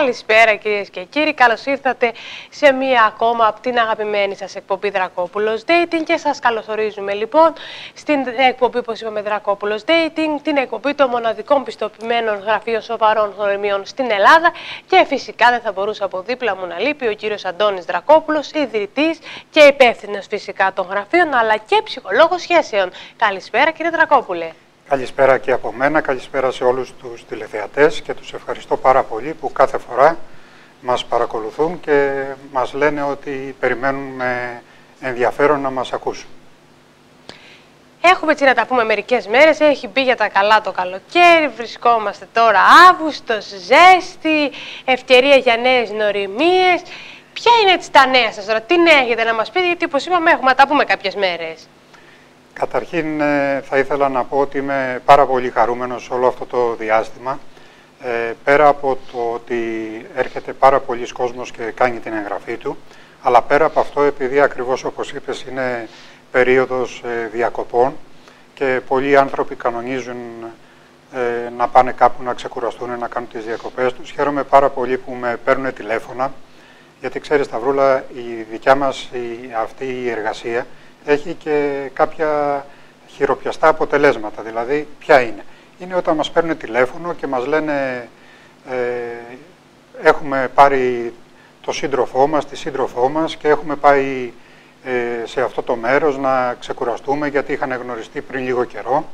Καλησπέρα κυρίες και κύριοι, καλώς ήρθατε σε μία ακόμα από την αγαπημένη σας εκπομπή Δρακόπουλος Dating και σας καλωσορίζουμε λοιπόν στην εκπομπή, όπως είπαμε, Δρακόπουλος Dating, την εκπομπή των μοναδικών πιστοποιημένων γραφείων σοβαρών γνωριμιών στην Ελλάδα και φυσικά δεν θα μπορούσε από δίπλα μου να λείπει ο κύριος Αντώνης Δρακόπουλος, ιδρυτής και υπεύθυνος φυσικά των γραφείων αλλά και ψυχολόγος σχέσεων. Καλησπέρα κύριε Δρακόπουλε. Καλησπέρα και από μένα, καλησπέρα σε όλους τους τηλεθεατές και τους ευχαριστώ πάρα πολύ που κάθε φορά μας παρακολουθούν και μας λένε ότι περιμένουν με ενδιαφέρον να μας ακούσουν. Έχουμε έτσι να τα πούμε μερικές μέρες, έχει μπει για τα καλά το καλοκαίρι, βρισκόμαστε τώρα Αύγουστος, ζέστη, ευκαιρία για νέες γνωριμίες. Ποια είναι έτσι τα νέα σας τώρα, τι νέα έχετε να μας πείτε, γιατί όπως είπαμε έχουμε να τα πούμε κάποιες μέρες. Καταρχήν θα ήθελα να πω ότι είμαι πάρα πολύ χαρούμενος όλο αυτό το διάστημα. Πέρα από το ότι έρχεται πάρα πολλοί κόσμος και κάνει την εγγραφή του, αλλά πέρα από αυτό, επειδή ακριβώς όπως είπες είναι περίοδος διακοπών και πολλοί άνθρωποι κανονίζουν να πάνε κάπου να ξεκουραστούν, να κάνουν τις διακοπές τους, χαίρομαι πάρα πολύ που με παίρνουν τηλέφωνα, γιατί ξέρεις Σταυρούλα, η δικιά μας αυτή η εργασία έχει και κάποια χειροπιαστά αποτελέσματα. Δηλαδή, ποια είναι. Είναι όταν μας παίρνουν τηλέφωνο και μας λένε έχουμε πάρει το σύντροφό μας, τη σύντροφό μας και έχουμε πάει σε αυτό το μέρος να ξεκουραστούμε γιατί είχαν γνωριστεί πριν λίγο καιρό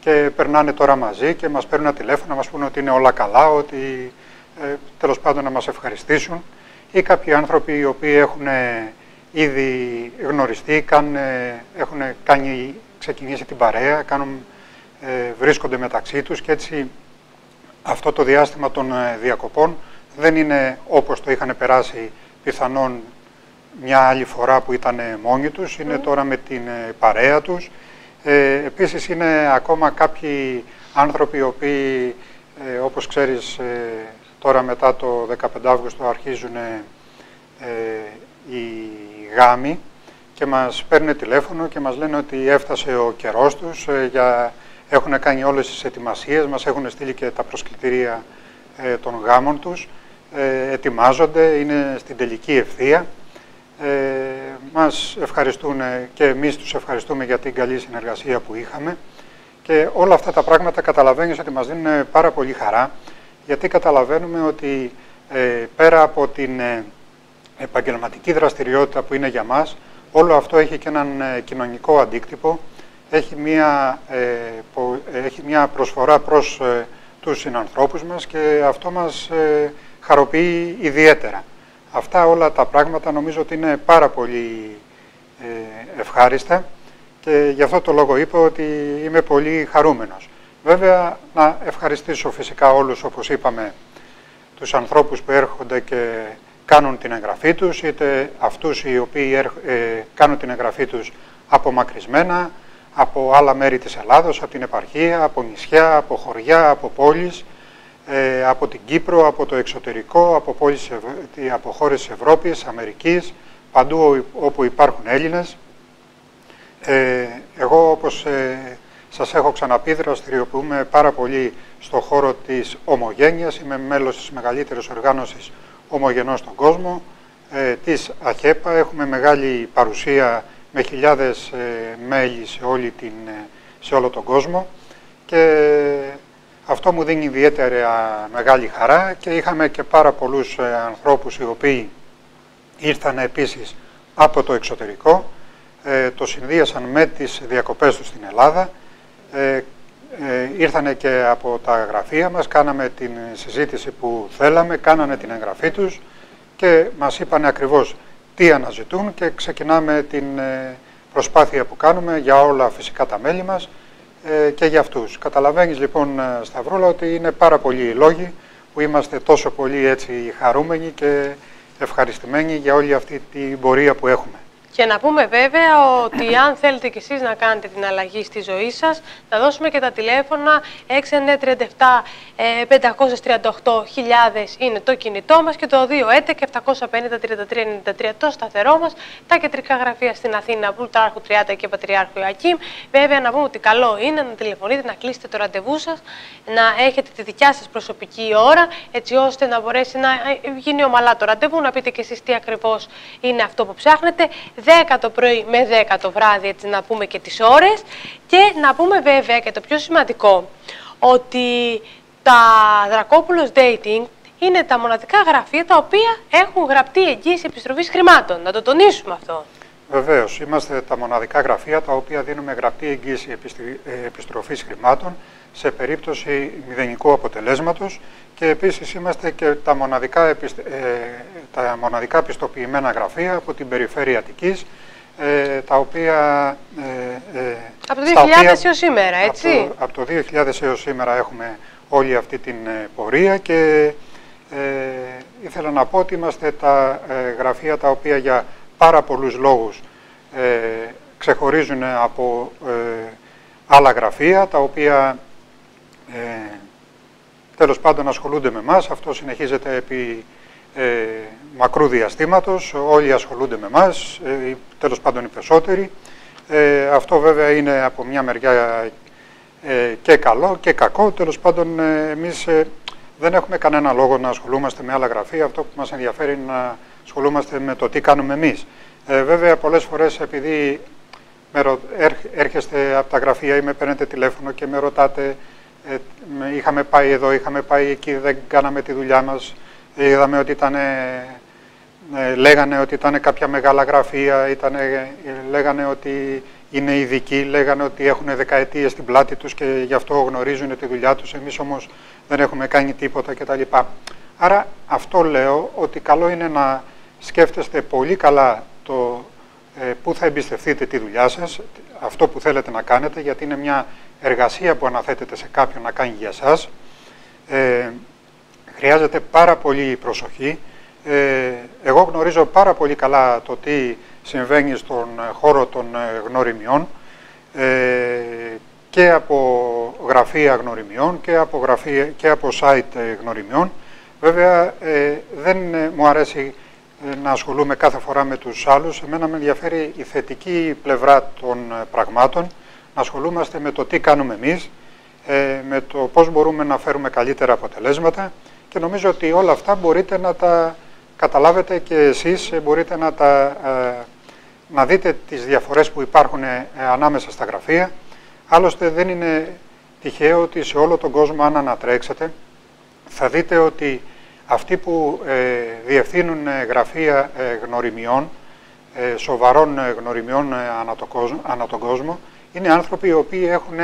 και περνάνε τώρα μαζί και μας παίρνουν τηλέφωνο να μας πούνε ότι είναι όλα καλά, ότι τέλος πάντων να μας ευχαριστήσουν, ή κάποιοι άνθρωποι οι οποίοι έχουν ήδη γνωριστεί, έχουν ξεκινήσει την παρέα, βρίσκονται μεταξύ τους και έτσι αυτό το διάστημα των διακοπών δεν είναι όπως το είχαν περάσει πιθανόν μια άλλη φορά που ήταν μόνοι τους, είναι τώρα με την παρέα τους. Επίσης είναι ακόμα κάποιοι άνθρωποι οι οποίοι, όπως ξέρεις, τώρα μετά το 15 Αύγουστο αρχίζουν οι γάμοι και μας παίρνουν τηλέφωνο και μας λένε ότι έφτασε ο καιρός τους, έχουν κάνει όλες τις ετοιμασίες, μας έχουν στείλει και τα προσκλητήρια των γάμων τους, ετοιμάζονται, είναι στην τελική ευθεία. Μας ευχαριστούν και εμείς τους ευχαριστούμε για την καλή συνεργασία που είχαμε και όλα αυτά τα πράγματα καταλαβαίνεις ότι μας δίνουν πάρα πολύ χαρά, γιατί καταλαβαίνουμε ότι πέρα από την επαγγελματική δραστηριότητα που είναι για μας, όλο αυτό έχει και έναν κοινωνικό αντίκτυπο, έχει μια προσφορά προς τους συνανθρώπους μας και αυτό μας χαροποιεί ιδιαίτερα. Αυτά όλα τα πράγματα νομίζω ότι είναι πάρα πολύ ευχάριστα και γι' αυτό το λόγο είπα ότι είμαι πολύ χαρούμενος. Βέβαια να ευχαριστήσω φυσικά όλους, όπως είπαμε, τους ανθρώπους που έρχονται και κάνουν την εγγραφή τους, είτε αυτούς οι οποίοι κάνουν την εγγραφή τους απομακρυσμένα, από άλλα μέρη της Ελλάδος, από την επαρχία, από νησιά, από χωριά, από πόλεις, από την Κύπρο, από το εξωτερικό, από χώρες της Ευρώπης, Αμερικής, παντού όπου υπάρχουν Έλληνες. Εγώ, όπως σας έχω ξαναπεί, δραστηριοποιούμε πάρα πολύ στον χώρο της ομογένειας. Είμαι μέλος της μεγαλύτερης οργάνωσης ομογενών στον κόσμο, της ΑΧΕΠΑ. Έχουμε μεγάλη παρουσία με χιλιάδες μέλη σε όλο τον κόσμο και αυτό μου δίνει ιδιαίτερα μεγάλη χαρά και είχαμε και πάρα πολλούς ανθρώπους οι οποίοι ήρθαν επίσης από το εξωτερικό, το συνδύασαν με τις διακοπές τους στην Ελλάδα, ήρθανε και από τα γραφεία μας, κάναμε την συζήτηση που θέλαμε, κάνανε την εγγραφή τους και μας είπανε ακριβώς τι αναζητούν και ξεκινάμε την προσπάθεια που κάνουμε για όλα φυσικά τα μέλη μας και για αυτούς. Καταλαβαίνεις λοιπόν Σταυρούλα ότι είναι πάρα πολλοί οι λόγοι που είμαστε τόσο πολύ έτσι χαρούμενοι και ευχαριστημένοι για όλη αυτή την πορεία που έχουμε. Και να πούμε βέβαια ότι αν θέλετε κι εσείς να κάνετε την αλλαγή στη ζωή σας, θα δώσουμε και τα τηλέφωνα 6937-538.000 είναι το κινητό μας και το 211-750-3393 το σταθερό μας, τα κεντρικά γραφεία στην Αθήνα, Πλουτάρχου 30 και Πατριάρχου Ιωακήμ. Βέβαια να πούμε ότι καλό είναι να τηλεφωνείτε, να κλείσετε το ραντεβού σας, να έχετε τη δικιά σας προσωπική ώρα, έτσι ώστε να μπορέσει να γίνει ομαλά το ραντεβού, να πείτε κι εσείς τι ακριβώς είναι αυτό που ψάχνετε. 10 το πρωί με 10 το βράδυ, έτσι να πούμε και τις ώρες. Και να πούμε βέβαια και το πιο σημαντικό, ότι τα Δρακόπουλος Dating είναι τα μοναδικά γραφεία τα οποία έχουν γραπτή εγγύηση επιστροφής χρημάτων. Να το τονίσουμε αυτό. Βεβαίως, είμαστε τα μοναδικά γραφεία τα οποία δίνουμε γραπτή εγγύηση επιστροφής χρημάτων σε περίπτωση μηδενικού αποτελέσματος και επίσης είμαστε και τα μοναδικά πιστοποιημένα γραφεία από την περιφέρεια Αττικής, τα οποία... από το 2000 έως σήμερα, έτσι? Από το 2000 έως σήμερα έχουμε όλη αυτή την πορεία και ήθελα να πω ότι είμαστε τα γραφεία τα οποία για πάρα πολλούς λόγους ξεχωρίζουν από άλλα γραφεία, τα οποία τέλος πάντων ασχολούνται με εμάς. Αυτό συνεχίζεται επί μακρού διαστήματος, όλοι ασχολούνται με εμάς, τέλος πάντων οι περισσότεροι. Αυτό βέβαια είναι από μια μεριά και καλό και κακό. Τέλος πάντων εμείς δεν έχουμε κανένα λόγο να ασχολούμαστε με άλλα γραφεία. Αυτό που μας ενδιαφέρει είναι να ασχολούμαστε με το τι κάνουμε εμείς. Βέβαια πολλές φορές επειδή έρχεστε από τα γραφεία ή με παίρνετε τηλέφωνο και με ρωτάτε είχαμε πάει εδώ, είχαμε πάει εκεί, δεν κάναμε τη δουλειά μας, είδαμε ότι λέγανε ότι ήταν κάποια μεγάλα γραφεία, λέγανε ότι είναι ειδικοί, λέγανε ότι έχουν δεκαετίες στην πλάτη τους και γι' αυτό γνωρίζουν τη δουλειά τους, εμείς όμως δεν έχουμε κάνει τίποτα κτλ. Άρα αυτό λέω, ότι καλό είναι να σκέφτεστε πολύ καλά το πού θα εμπιστευτείτε τη δουλειά σας, αυτό που θέλετε να κάνετε, γιατί είναι μια εργασία που αναθέτετε σε κάποιον να κάνει για σας. Χρειάζεται πάρα πολύ προσοχή. Εγώ γνωρίζω πάρα πολύ καλά το τι συμβαίνει στον χώρο των γνωριμιών και από γραφεία γνωριμιών και από site γνωριμιών. Βέβαια δεν μου αρέσει να ασχολούμαι κάθε φορά με τους άλλους. Εμένα με ενδιαφέρει η θετική πλευρά των πραγμάτων, να ασχολούμαστε με το τι κάνουμε εμείς, με το πώς μπορούμε να φέρουμε καλύτερα αποτελέσματα και νομίζω ότι όλα αυτά μπορείτε να τα καταλάβετε και εσείς, μπορείτε να δείτε τις διαφορές που υπάρχουν ανάμεσα στα γραφεία. Άλλωστε δεν είναι τυχαίο ότι σε όλο τον κόσμο, αν ανατρέξετε, θα δείτε ότι αυτοί που διευθύνουν γραφεία γνωριμιών, σοβαρών γνωριμιών ανά τον κόσμο, είναι άνθρωποι οι οποίοι έχουν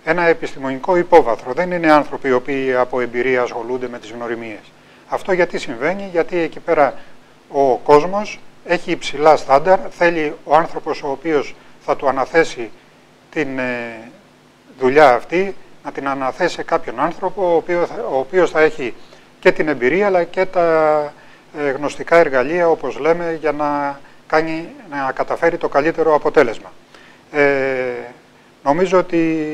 ένα επιστημονικό υπόβαθρο. Δεν είναι άνθρωποι οι οποίοι από εμπειρία ασχολούνται με τις γνωριμίες. Αυτό γιατί συμβαίνει? Γιατί εκεί πέρα ο κόσμος έχει υψηλά στάνταρ, θέλει ο άνθρωπος ο οποίος θα του αναθέσει την δουλειά αυτή, να την αναθέσει σε κάποιον άνθρωπο, ο οποίος θα έχει και την εμπειρία αλλά και τα γνωστικά εργαλεία, όπως λέμε, για να καταφέρει το καλύτερο αποτέλεσμα. Νομίζω ότι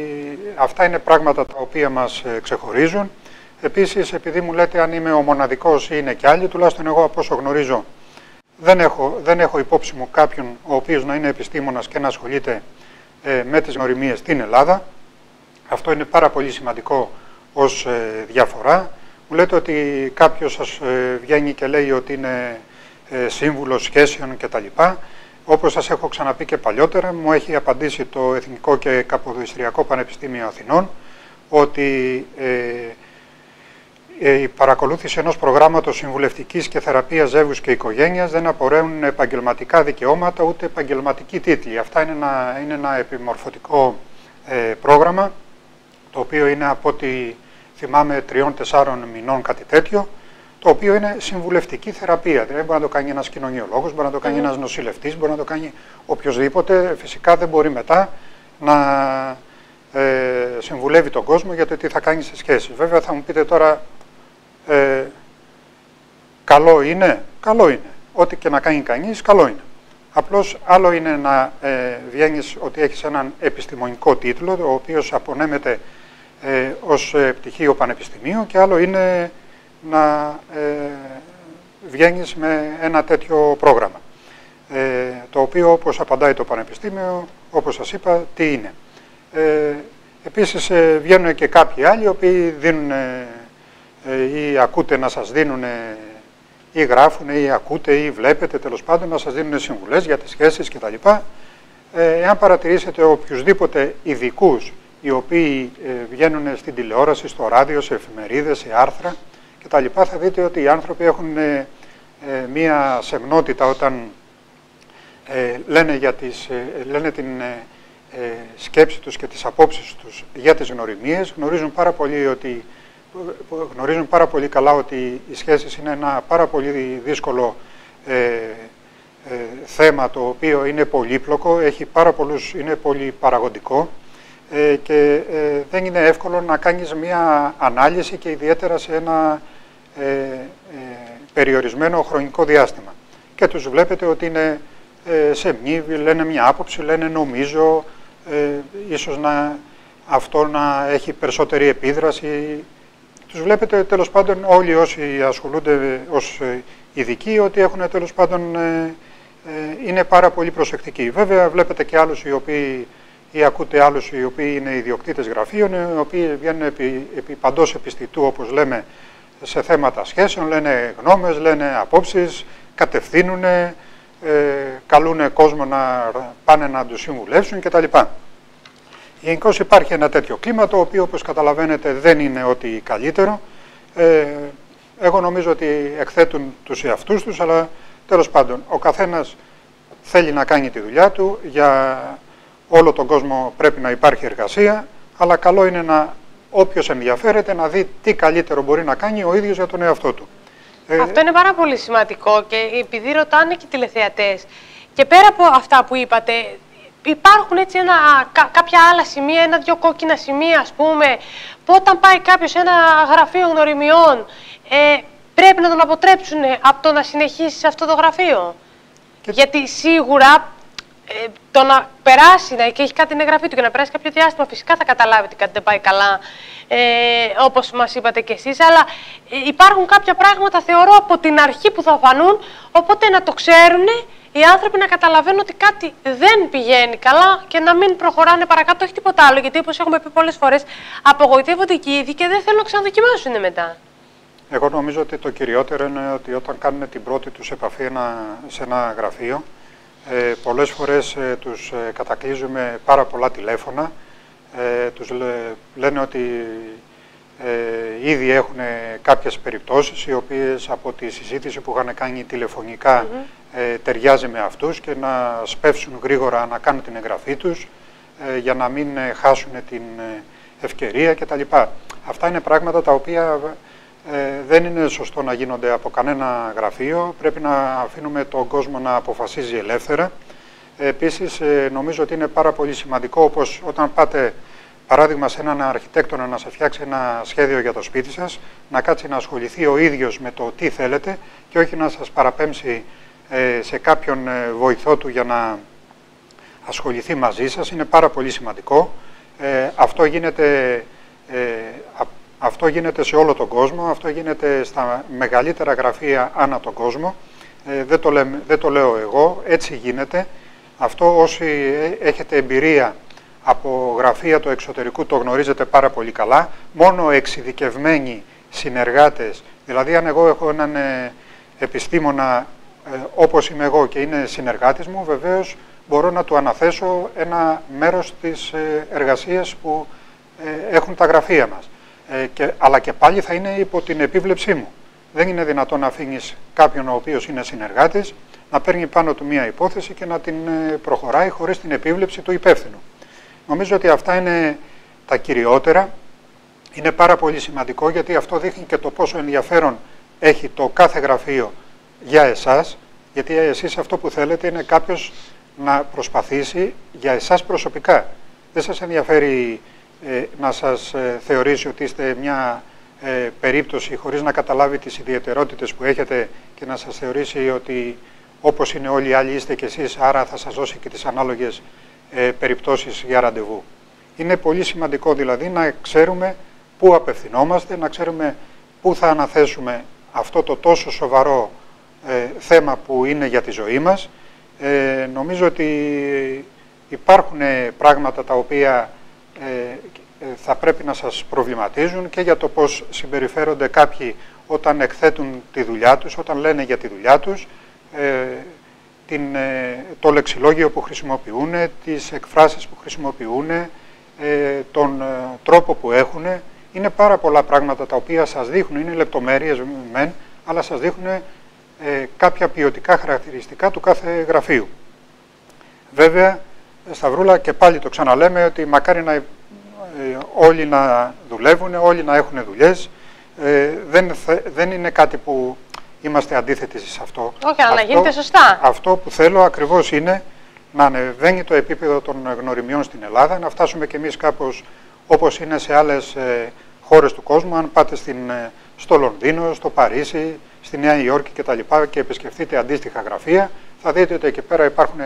αυτά είναι πράγματα τα οποία μας ξεχωρίζουν. Επίσης, επειδή μου λέτε αν είμαι ο μοναδικός ή είναι κι άλλοι, τουλάχιστον εγώ από όσο γνωρίζω δεν έχω υπόψη μου κάποιον ο οποίος να είναι επιστήμονας και να ασχολείται με τις γνωριμίες στην Ελλάδα. Αυτό είναι πάρα πολύ σημαντικό ως διαφορά. Μου λέτε ότι κάποιος σας βγαίνει και λέει ότι είναι σύμβουλος σχέσεων κτλ. Όπως σας έχω ξαναπεί και παλιότερα, μου έχει απαντήσει το Εθνικό και Καποδιστριακό Πανεπιστήμιο Αθηνών ότι η παρακολούθηση ενός προγράμματος συμβουλευτικής και θεραπείας ζεύγους και οικογένειας δεν απορρέουν επαγγελματικά δικαιώματα ούτε επαγγελματικοί τίτλοι. Αυτά είναι ένα επιμορφωτικό πρόγραμμα, το οποίο είναι από ό,τι θυμάμαι 3-4 μηνών, κάτι τέτοιο, το οποίο είναι συμβουλευτική θεραπεία. Δηλαδή μπορεί να το κάνει ένας κοινωνιολόγος, μπορεί να το κάνει ένας νοσηλευτής, μπορεί να το κάνει οποιοδήποτε. Φυσικά δεν μπορεί μετά να συμβουλεύει τον κόσμο για το τι θα κάνει σε σχέση. Βέβαια θα μου πείτε τώρα, καλό είναι. Ό,τι και να κάνει κανείς, καλό είναι. Απλώς άλλο είναι να βγαίνεις ότι έχεις έναν επιστημονικό τίτλο, ο οποίος απονέμεται ως πτυχίο πανεπιστημίου, και άλλο είναι να βγαίνεις με ένα τέτοιο πρόγραμμα, το οποίο, όπως απαντάει το Πανεπιστήμιο, όπως σας είπα, τι είναι. Επίσης βγαίνουν και κάποιοι άλλοι, οι οποίοι δίνουν ή ακούτε να σας δίνουν ή γράφουν ή ακούτε ή βλέπετε, τέλος πάντων, να σας δίνουν συμβουλές για τις σχέσεις κτλ. Εάν παρατηρήσετε οποιουσδήποτε ειδικούς οι οποίοι βγαίνουν στην τηλεόραση, στο ράδιο, σε εφημερίδες, σε άρθρα κτλ, θα δείτε ότι οι άνθρωποι έχουν μία σεμνότητα όταν λένε την σκέψη τους και τις απόψεις τους για τις γνωριμίες. Γνωρίζουν πάρα πολύ καλά ότι οι σχέσεις είναι ένα πάρα πολύ δύσκολο θέμα, το οποίο είναι πολύπλοκο, είναι πολύ παραγωγικό και δεν είναι εύκολο να κάνεις μία ανάλυση, και ιδιαίτερα σε ένα περιορισμένο χρονικό διάστημα. Και τους βλέπετε ότι είναι σε μνήβη, λένε μια άποψη, λένε νομίζω, ίσως αυτό να έχει περισσότερη επίδραση. Τους βλέπετε τέλος πάντων όλοι όσοι ασχολούνται ως ειδικοί, ότι έχουν τέλος πάντων είναι πάρα πολύ προσεκτικοί. Βέβαια βλέπετε και άλλους ή ακούτε άλλους οι οποίοι είναι ιδιοκτήτες γραφείων, οι οποίοι βγαίνουν επί παντός επιστητού, όπως λέμε, σε θέματα σχέσεων, λένε γνώμες, λένε απόψεις, κατευθύνουν, καλούν κόσμο να πάνε να τους συμβουλεύσουν κτλ. Γενικώς υπάρχει ένα τέτοιο κλίμα, το οποίο, όπως καταλαβαίνετε, δεν είναι ό,τι καλύτερο. Εγώ νομίζω ότι εκθέτουν τους εαυτούς τους, αλλά τέλος πάντων ο καθένας θέλει να κάνει τη δουλειά του. Για όλο τον κόσμο πρέπει να υπάρχει εργασία, αλλά καλό είναι όποιος ενδιαφέρεται να δει τι καλύτερο μπορεί να κάνει ο ίδιος για τον εαυτό του. Αυτό είναι πάρα πολύ σημαντικό, και επειδή ρωτάνε και οι τηλεθεατές, και πέρα από αυτά που είπατε, υπάρχουν έτσι κάποια άλλα σημεία, ένα-δυο κόκκινα σημεία, ας πούμε, που όταν πάει κάποιος σε ένα γραφείο γνωριμιών, πρέπει να τον αποτρέψουν από το να συνεχίσει σε αυτό το γραφείο. Γιατί σίγουρα το να περάσει και έχει κάτι την εγγραφή του και να περάσει κάποιο διάστημα, φυσικά θα καταλάβει ότι κάτι δεν πάει καλά, όπως μας είπατε κι εσείς, αλλά υπάρχουν κάποια πράγματα, θεωρώ, από την αρχή που θα φανούν, οπότε να το ξέρουν οι άνθρωποι, να καταλαβαίνουν ότι κάτι δεν πηγαίνει καλά και να μην προχωράνε παρακάτω, όχι τίποτα άλλο, γιατί όπως έχουμε πει πολλές φορές, απογοητεύονται και οι ίδιοι και δεν θέλουν να ξαναδοκιμάσουν μετά. Εγώ νομίζω ότι το κυριότερο είναι ότι όταν κάνουν την πρώτη τους επαφή σε ένα γραφείο, πολλές φορές τους κατακλείζουμε πάρα πολλά τηλέφωνα, τους λένε ότι ήδη έχουν κάποιες περιπτώσεις οι οποίες από τη συζήτηση που είχαν κάνει τηλεφωνικά ταιριάζει με αυτούς, και να σπεύσουν γρήγορα να κάνουν την εγγραφή τους για να μην χάσουν την ευκαιρία κτλ. Αυτά είναι πράγματα τα οποία δεν είναι σωστό να γίνονται από κανένα γραφείο. Πρέπει να αφήνουμε τον κόσμο να αποφασίζει ελεύθερα. Επίσης, νομίζω ότι είναι πάρα πολύ σημαντικό, όπως όταν πάτε, παράδειγμα, σε έναν αρχιτέκτονα να σας φτιάξει ένα σχέδιο για το σπίτι σας, να κάτσει να ασχοληθεί ο ίδιος με το τι θέλετε και όχι να σας παραπέμψει σε κάποιον βοηθό του για να ασχοληθεί μαζί σας. Είναι πάρα πολύ σημαντικό. Αυτό γίνεται σε όλο τον κόσμο, αυτό γίνεται στα μεγαλύτερα γραφεία ανά τον κόσμο. Δεν το λέω εγώ, έτσι γίνεται. Αυτό όσοι έχετε εμπειρία από γραφεία του εξωτερικού το γνωρίζετε πάρα πολύ καλά. Μόνο εξειδικευμένοι συνεργάτες, δηλαδή αν εγώ έχω έναν επιστήμονα όπως είμαι εγώ και είναι συνεργάτης μου, βεβαίως μπορώ να του αναθέσω ένα μέρος της εργασίας που έχουν τα γραφεία μας. Αλλά και πάλι θα είναι υπό την επίβλεψή μου. Δεν είναι δυνατόν να αφήνεις κάποιον ο οποίος είναι συνεργάτης να παίρνει πάνω του μία υπόθεση και να την προχωράει χωρίς την επίβλεψη του υπεύθυνου. Νομίζω ότι αυτά είναι τα κυριότερα. Είναι πάρα πολύ σημαντικό, γιατί αυτό δείχνει και το πόσο ενδιαφέρον έχει το κάθε γραφείο για εσάς, γιατί εσείς αυτό που θέλετε είναι κάποιος να προσπαθήσει για εσάς προσωπικά. Δεν σας ενδιαφέρει να σας θεωρήσει ότι είστε μια περίπτωση χωρίς να καταλάβει τις ιδιαιτερότητες που έχετε και να σας θεωρήσει ότι όπως είναι όλοι οι άλλοι είστε και εσείς, άρα θα σας δώσει και τις ανάλογες περιπτώσεις για ραντεβού. Είναι πολύ σημαντικό δηλαδή να ξέρουμε πού απευθυνόμαστε, να ξέρουμε πού θα αναθέσουμε αυτό το τόσο σοβαρό θέμα που είναι για τη ζωή μας. Νομίζω ότι υπάρχουν πράγματα τα οποία θα πρέπει να σας προβληματίζουν και για το πώς συμπεριφέρονται κάποιοι όταν εκθέτουν τη δουλειά τους, όταν λένε για τη δουλειά τους, το λεξιλόγιο που χρησιμοποιούν, τις εκφράσεις που χρησιμοποιούν, τον τρόπο που έχουν. Είναι πάρα πολλά πράγματα τα οποία σας δείχνουν, είναι λεπτομέρειες μεν, αλλά σας δείχνουν κάποια ποιοτικά χαρακτηριστικά του κάθε γραφείου. Βέβαια, Σταυρούλα, και πάλι το ξαναλέμε ότι μακάρι όλοι να δουλεύουν, όλοι να έχουν δουλειές. Δεν είναι κάτι που είμαστε αντίθετοι σε αυτό. Όχι, αλλά να γίνεται σωστά. Αυτό που θέλω ακριβώς είναι να ανεβαίνει το επίπεδο των γνωριμιών στην Ελλάδα, να φτάσουμε κι εμείς κάπως όπως είναι σε άλλες χώρες του κόσμου. Αν πάτε στο Λονδίνο, στο Παρίσι, στη Νέα Υόρκη κτλ. Και επισκεφτείτε αντίστοιχα γραφεία, θα δείτε ότι εκεί πέρα υπάρχουν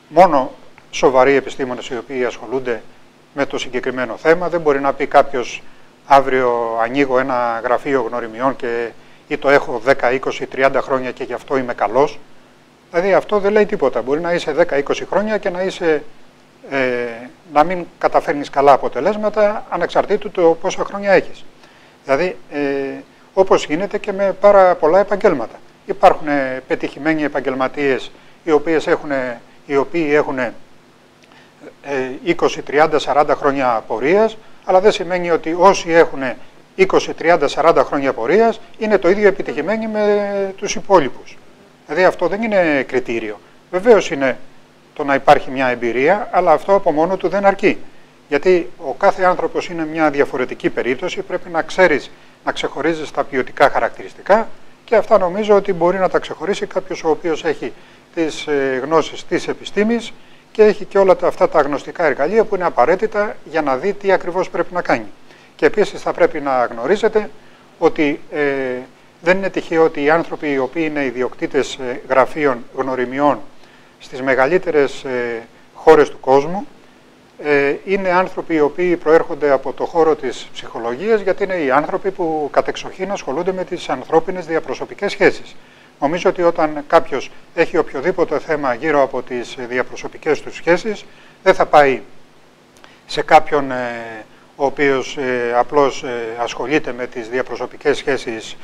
μόνο σοβαροί επιστήμονες οι οποίοι ασχολούνται με το συγκεκριμένο θέμα. Δεν μπορεί να πει κάποιος αύριο ανοίγω ένα γραφείο γνωριμιών ή το έχω 10, 20, 30 χρόνια και γι' αυτό είμαι καλός. Δηλαδή αυτό δεν λέει τίποτα. Μπορεί να είσαι 10, 20 χρόνια και να μην καταφέρνεις καλά αποτελέσματα ανεξαρτήτου το πόσα χρόνια έχεις. Δηλαδή όπως γίνεται και με πάρα πολλά επαγγέλματα. Υπάρχουν πετυχημένοι επαγγελματίες οι οποίοι έχουν 20, 30, 40 χρόνια πορείας, αλλά δεν σημαίνει ότι όσοι έχουν 20, 30, 40 χρόνια πορείας είναι το ίδιο επιτυχημένοι με τους υπόλοιπους. Δηλαδή αυτό δεν είναι κριτήριο. Βεβαίως είναι το να υπάρχει μια εμπειρία, αλλά αυτό από μόνο του δεν αρκεί. Γιατί ο κάθε άνθρωπος είναι μια διαφορετική περίπτωση, πρέπει να ξέρεις να ξεχωρίζεις τα ποιοτικά χαρακτηριστικά και αυτά νομίζω ότι μπορεί να τα ξεχωρίσει κάποιος ο οποίος έχει τις γνώσεις της επιστήμης και έχει και όλα αυτά τα γνωστικά εργαλεία που είναι απαραίτητα για να δει τι ακριβώς πρέπει να κάνει. Και επίσης θα πρέπει να γνωρίζετε ότι δεν είναι τυχαίο ότι οι άνθρωποι οι οποίοι είναι ιδιοκτήτες γραφείων γνωριμιών στις μεγαλύτερες χώρες του κόσμου είναι άνθρωποι οι οποίοι προέρχονται από το χώρο της ψυχολογίας, γιατί είναι οι άνθρωποι που κατεξοχήν ασχολούνται με τις ανθρώπινες διαπροσωπικές σχέσεις. Νομίζω ότι όταν κάποιος έχει οποιοδήποτε θέμα γύρω από τις διαπροσωπικές του σχέσεις, δεν θα πάει σε κάποιον ο οποίος απλώς ασχολείται με τις διαπροσωπικές σχέσεις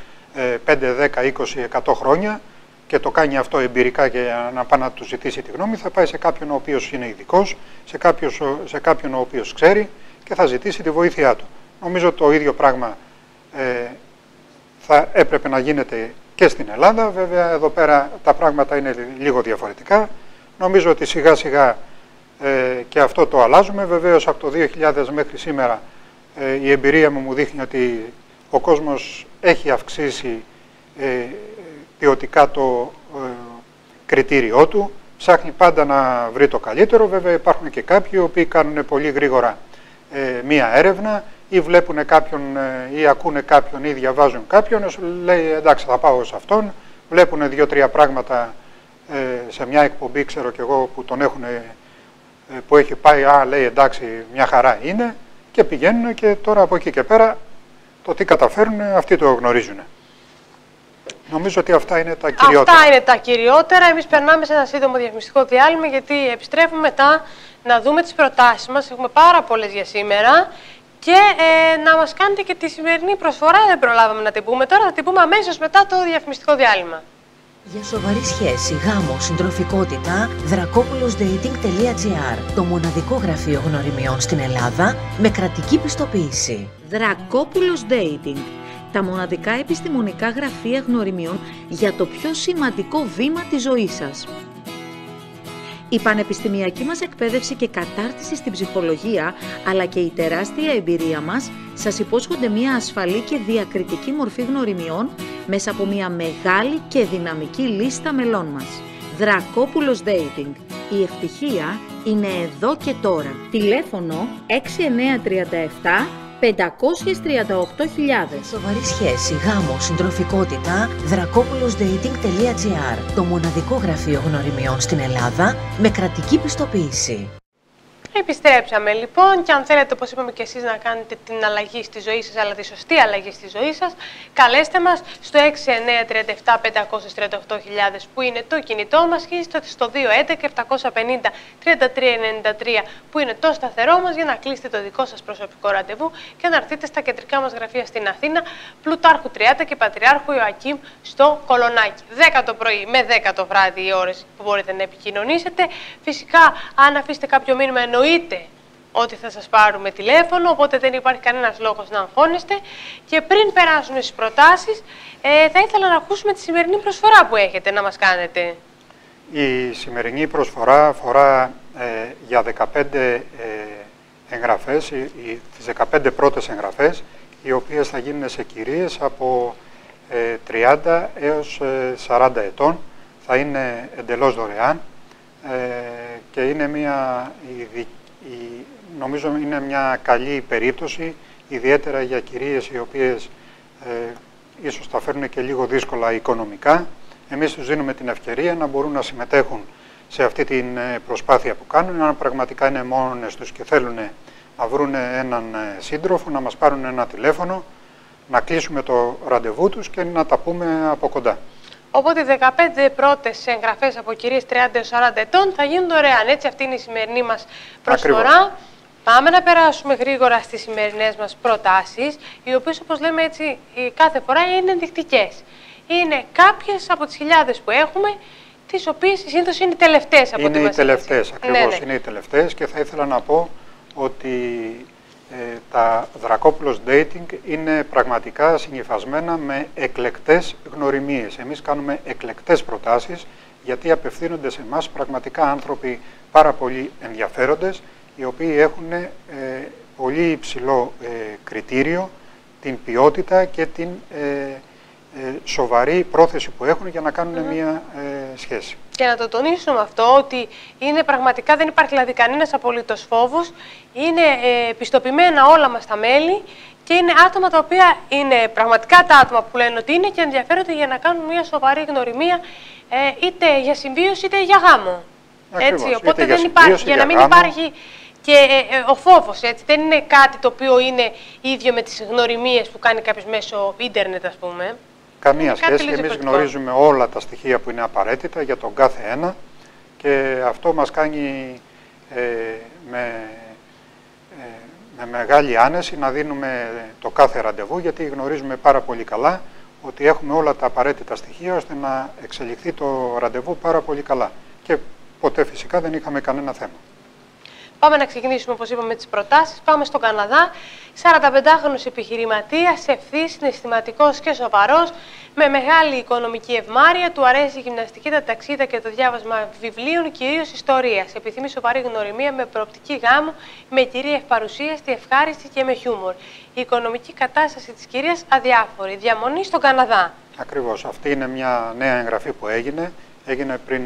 5, 10, 20, 100 χρόνια και το κάνει αυτό εμπειρικά και να πάει να του ζητήσει τη γνώμη, θα πάει σε κάποιον ο οποίος είναι ειδικός, σε κάποιον ο οποίος ξέρει και θα ζητήσει τη βοήθειά του. Νομίζω το ίδιο πράγμα θα έπρεπε να γίνεται και στην Ελλάδα. Βέβαια εδώ πέρα τα πράγματα είναι λίγο διαφορετικά. Νομίζω ότι σιγά σιγά και αυτό το αλλάζουμε. Βεβαίως από το 2000 μέχρι σήμερα η εμπειρία μου δείχνει ότι ο κόσμος έχει αυξήσει ποιοτικά το κριτήριό του, ψάχνει πάντα να βρει το καλύτερο. Βέβαια υπάρχουν και κάποιοι οι οποίοι κάνουν πολύ γρήγορα μία έρευνα ή βλέπουν κάποιον ή ακούνε κάποιον ή διαβάζουν κάποιον, λέει εντάξει θα πάω σε αυτόν, βλέπουν 2-3 πράγματα σε μια εκπομπή, ξέρω κι εγώ που τον έχουν, που έχει πάει, λέει εντάξει μια χαρά είναι, και πηγαίνουν και τώρα από εκεί και πέρα το τι καταφέρουν αυτοί το γνωρίζουν. Νομίζω ότι αυτά είναι τα κυριότερα. Αυτά είναι τα κυριότερα. Εμείς περνάμε σε ένα σύντομο διαφημιστικό διάλειμμα, γιατί επιστρέφουμε μετά να δούμε τις προτάσεις μας. Έχουμε πάρα πολλές για σήμερα. Και να μας κάνετε και τη σημερινή προσφορά, δεν προλάβαμε να την πούμε τώρα, θα την πούμε αμέσως μετά το διαφημιστικό διάλειμμα. Για σοβαρή σχέση, γάμο, συντροφικότητα, dracopoulosdating.gr, το μοναδικό γραφείο γνωριμιών στην Ελλάδα με κρατική πιστοποίηση. Dracopoulos Dating, τα μοναδικά επιστημονικά γραφεία γνωριμιών για το πιο σημαντικό βήμα της ζωής σας. Η πανεπιστημιακή μας εκπαίδευση και κατάρτιση στην ψυχολογία, αλλά και η τεράστια εμπειρία μας, σας υπόσχονται μια ασφαλή και διακριτική μορφή γνωριμιών μέσα από μια μεγάλη και δυναμική λίστα μελών μας. Dracopoulos Dating. Η ευτυχία είναι εδώ και τώρα. Τηλέφωνο 6937 Σοβαρή σχέση, γάμο, συντροφικότητα, dracopulosdating.gr. Το μοναδικό γραφείο γνωριμιών στην Ελλάδα με κρατική πιστοποίηση. Επιστρέψαμε λοιπόν και αν θέλετε, όπως είπαμε και εσείς, να κάνετε την αλλαγή στη ζωή σας, αλλά τη σωστή αλλαγή στη ζωή σας, καλέστε μας στο 6937-538.000 που είναι το κινητό μας ή στο 211-750-3393 που είναι το σταθερό μας για να κλείσετε το δικό σας προσωπικό ραντεβού και να έρθετε στα κεντρικά μας γραφεία στην Αθήνα, Πλουτάρχου 30 και Πατριάρχου Ιωακήμ στο Κολονάκι. 10 το πρωί με 10 το βράδυ οι ώρες που μπορείτε να επικοινωνήσετε. Φυσικά, αν αφήσετε κάποιο μήνυμα, εννοείται ότι θα σας πάρουμε τηλέφωνο, οπότε δεν υπάρχει κανένας λόγος να αγχώνεστε. Και πριν περάσουμε στις προτάσεις, θα ήθελα να ακούσουμε τη σημερινή προσφορά που έχετε να μας κάνετε. Η σημερινή προσφορά αφορά για 15 εγγραφές, τις 15 πρώτες εγγραφές, οι οποίες θα γίνουν σε κυρίες από 30 έως 40 ετών. Θα είναι εντελώς δωρεάν και είναι νομίζω είναι μια καλή περίπτωση, ιδιαίτερα για κυρίες οι οποίες ίσως τα φέρνουν και λίγο δύσκολα οικονομικά. Εμείς τους δίνουμε την ευκαιρία να μπορούν να συμμετέχουν σε αυτή την προσπάθεια που κάνουν. Αν πραγματικά είναι μόνες τους και θέλουν να βρουν έναν σύντροφο, να μας πάρουν ένα τηλέφωνο, να κλείσουμε το ραντεβού τους και να τα πούμε από κοντά. Οπότε οι 15 πρώτες εγγραφές από κυρίες 30-40 ετών θα γίνουν δωρεάν. Έτσι, αυτή είναι η σημερινή μας προσφορά. Ακριβώς. Πάμε να περάσουμε γρήγορα στις σημερινές μας προτάσεις, οι οποίες, όπως λέμε έτσι, κάθε φορά είναι ενδεικτικές. Είναι κάποιες από τις χιλιάδες που έχουμε, τις οποίες συνήθως είναι οι τελευταίες από είναι οι τελευταίες, ακριβώς, είναι οι τελευταίες, και θα ήθελα να πω ότι τα Dracopoulos Dating είναι πραγματικά συνυφασμένα με εκλεκτές γνωριμίες. Εμείς κάνουμε εκλεκτές προτάσεις, γιατί απευθύνονται σε εμάς πραγματικά άνθρωποι πάρα πολύ ενδιαφέροντες, οι οποίοι έχουν πολύ υψηλό κριτήριο, την ποιότητα και την σοβαρή πρόθεση που έχουν για να κάνουν μία σχέση. Και να το τονίσουμε αυτό, ότι είναι πραγματικά, δεν υπάρχει δηλαδή κανένας απολύτως φόβος, είναι πιστοποιημένα όλα μας τα μέλη και είναι άτομα τα οποία είναι πραγματικά τα άτομα που λένε ότι είναι και ενδιαφέρονται για να κάνουν μια σοβαρή γνωριμία, είτε για συμβίωση είτε για γάμο. Ακριβώς, έτσι, οπότε δεν υπάρχει, για να μην υπάρχει και ο φόβος, έτσι, δεν είναι κάτι το οποίο είναι ίδιο με τις γνωριμίες που κάνει κάποιος μέσω ίντερνετ, ας πούμε. Καμία σχέση. Εμείς γνωρίζουμε όλα τα στοιχεία που είναι απαραίτητα για τον κάθε ένα και αυτό μας κάνει με μεγάλη άνεση να δίνουμε το κάθε ραντεβού, γιατί γνωρίζουμε πάρα πολύ καλά ότι έχουμε όλα τα απαραίτητα στοιχεία ώστε να εξελιχθεί το ραντεβού πάρα πολύ καλά. Και ποτέ φυσικά δεν είχαμε κανένα θέμα. Πάμε να ξεκινήσουμε, όπως είπαμε, τις προτάσεις. Πάμε στον Καναδά. 45χρονος επιχειρηματίας, ευθύς, συναισθηματικός και σοβαρός, με μεγάλη οικονομική ευμάρεια, του αρέσει η γυμναστική, τα ταξίδια και το διάβασμα βιβλίων, κυρίως ιστορίας. Επιθυμεί σοβαρή γνωριμία με προοπτική γάμου, με κυρία ευπαρουσίαστη, ευχάριστη και με χιούμορ. Η οικονομική κατάσταση της κυρίας αδιάφορη. Διαμονή στον Καναδά. Ακριβώς. Αυτή είναι μια νέα εγγραφή που έγινε πριν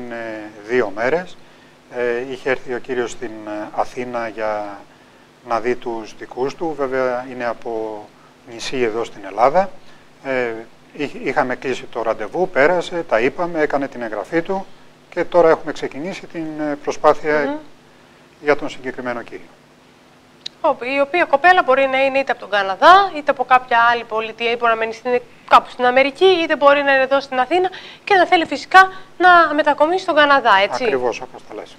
2 μέρες. Είχε έρθει ο κύριος στην Αθήνα για να δει τους δικούς του. Βέβαια είναι από νησί εδώ στην Ελλάδα. Είχαμε κλείσει το ραντεβού, πέρασε, τα είπαμε, έκανε την εγγραφή του και τώρα έχουμε ξεκινήσει την προσπάθεια για τον συγκεκριμένο κύριο. Η οποία κοπέλα μπορεί να είναι είτε από τον Καναδά, είτε από κάποια άλλη πολιτεία, ή μπορεί να μένει κάπου στην Αμερική, είτε μπορεί να είναι εδώ στην Αθήνα και να θέλει φυσικά να μετακομίσει στον Καναδά, έτσι. Ακριβώς, όπως τα λες.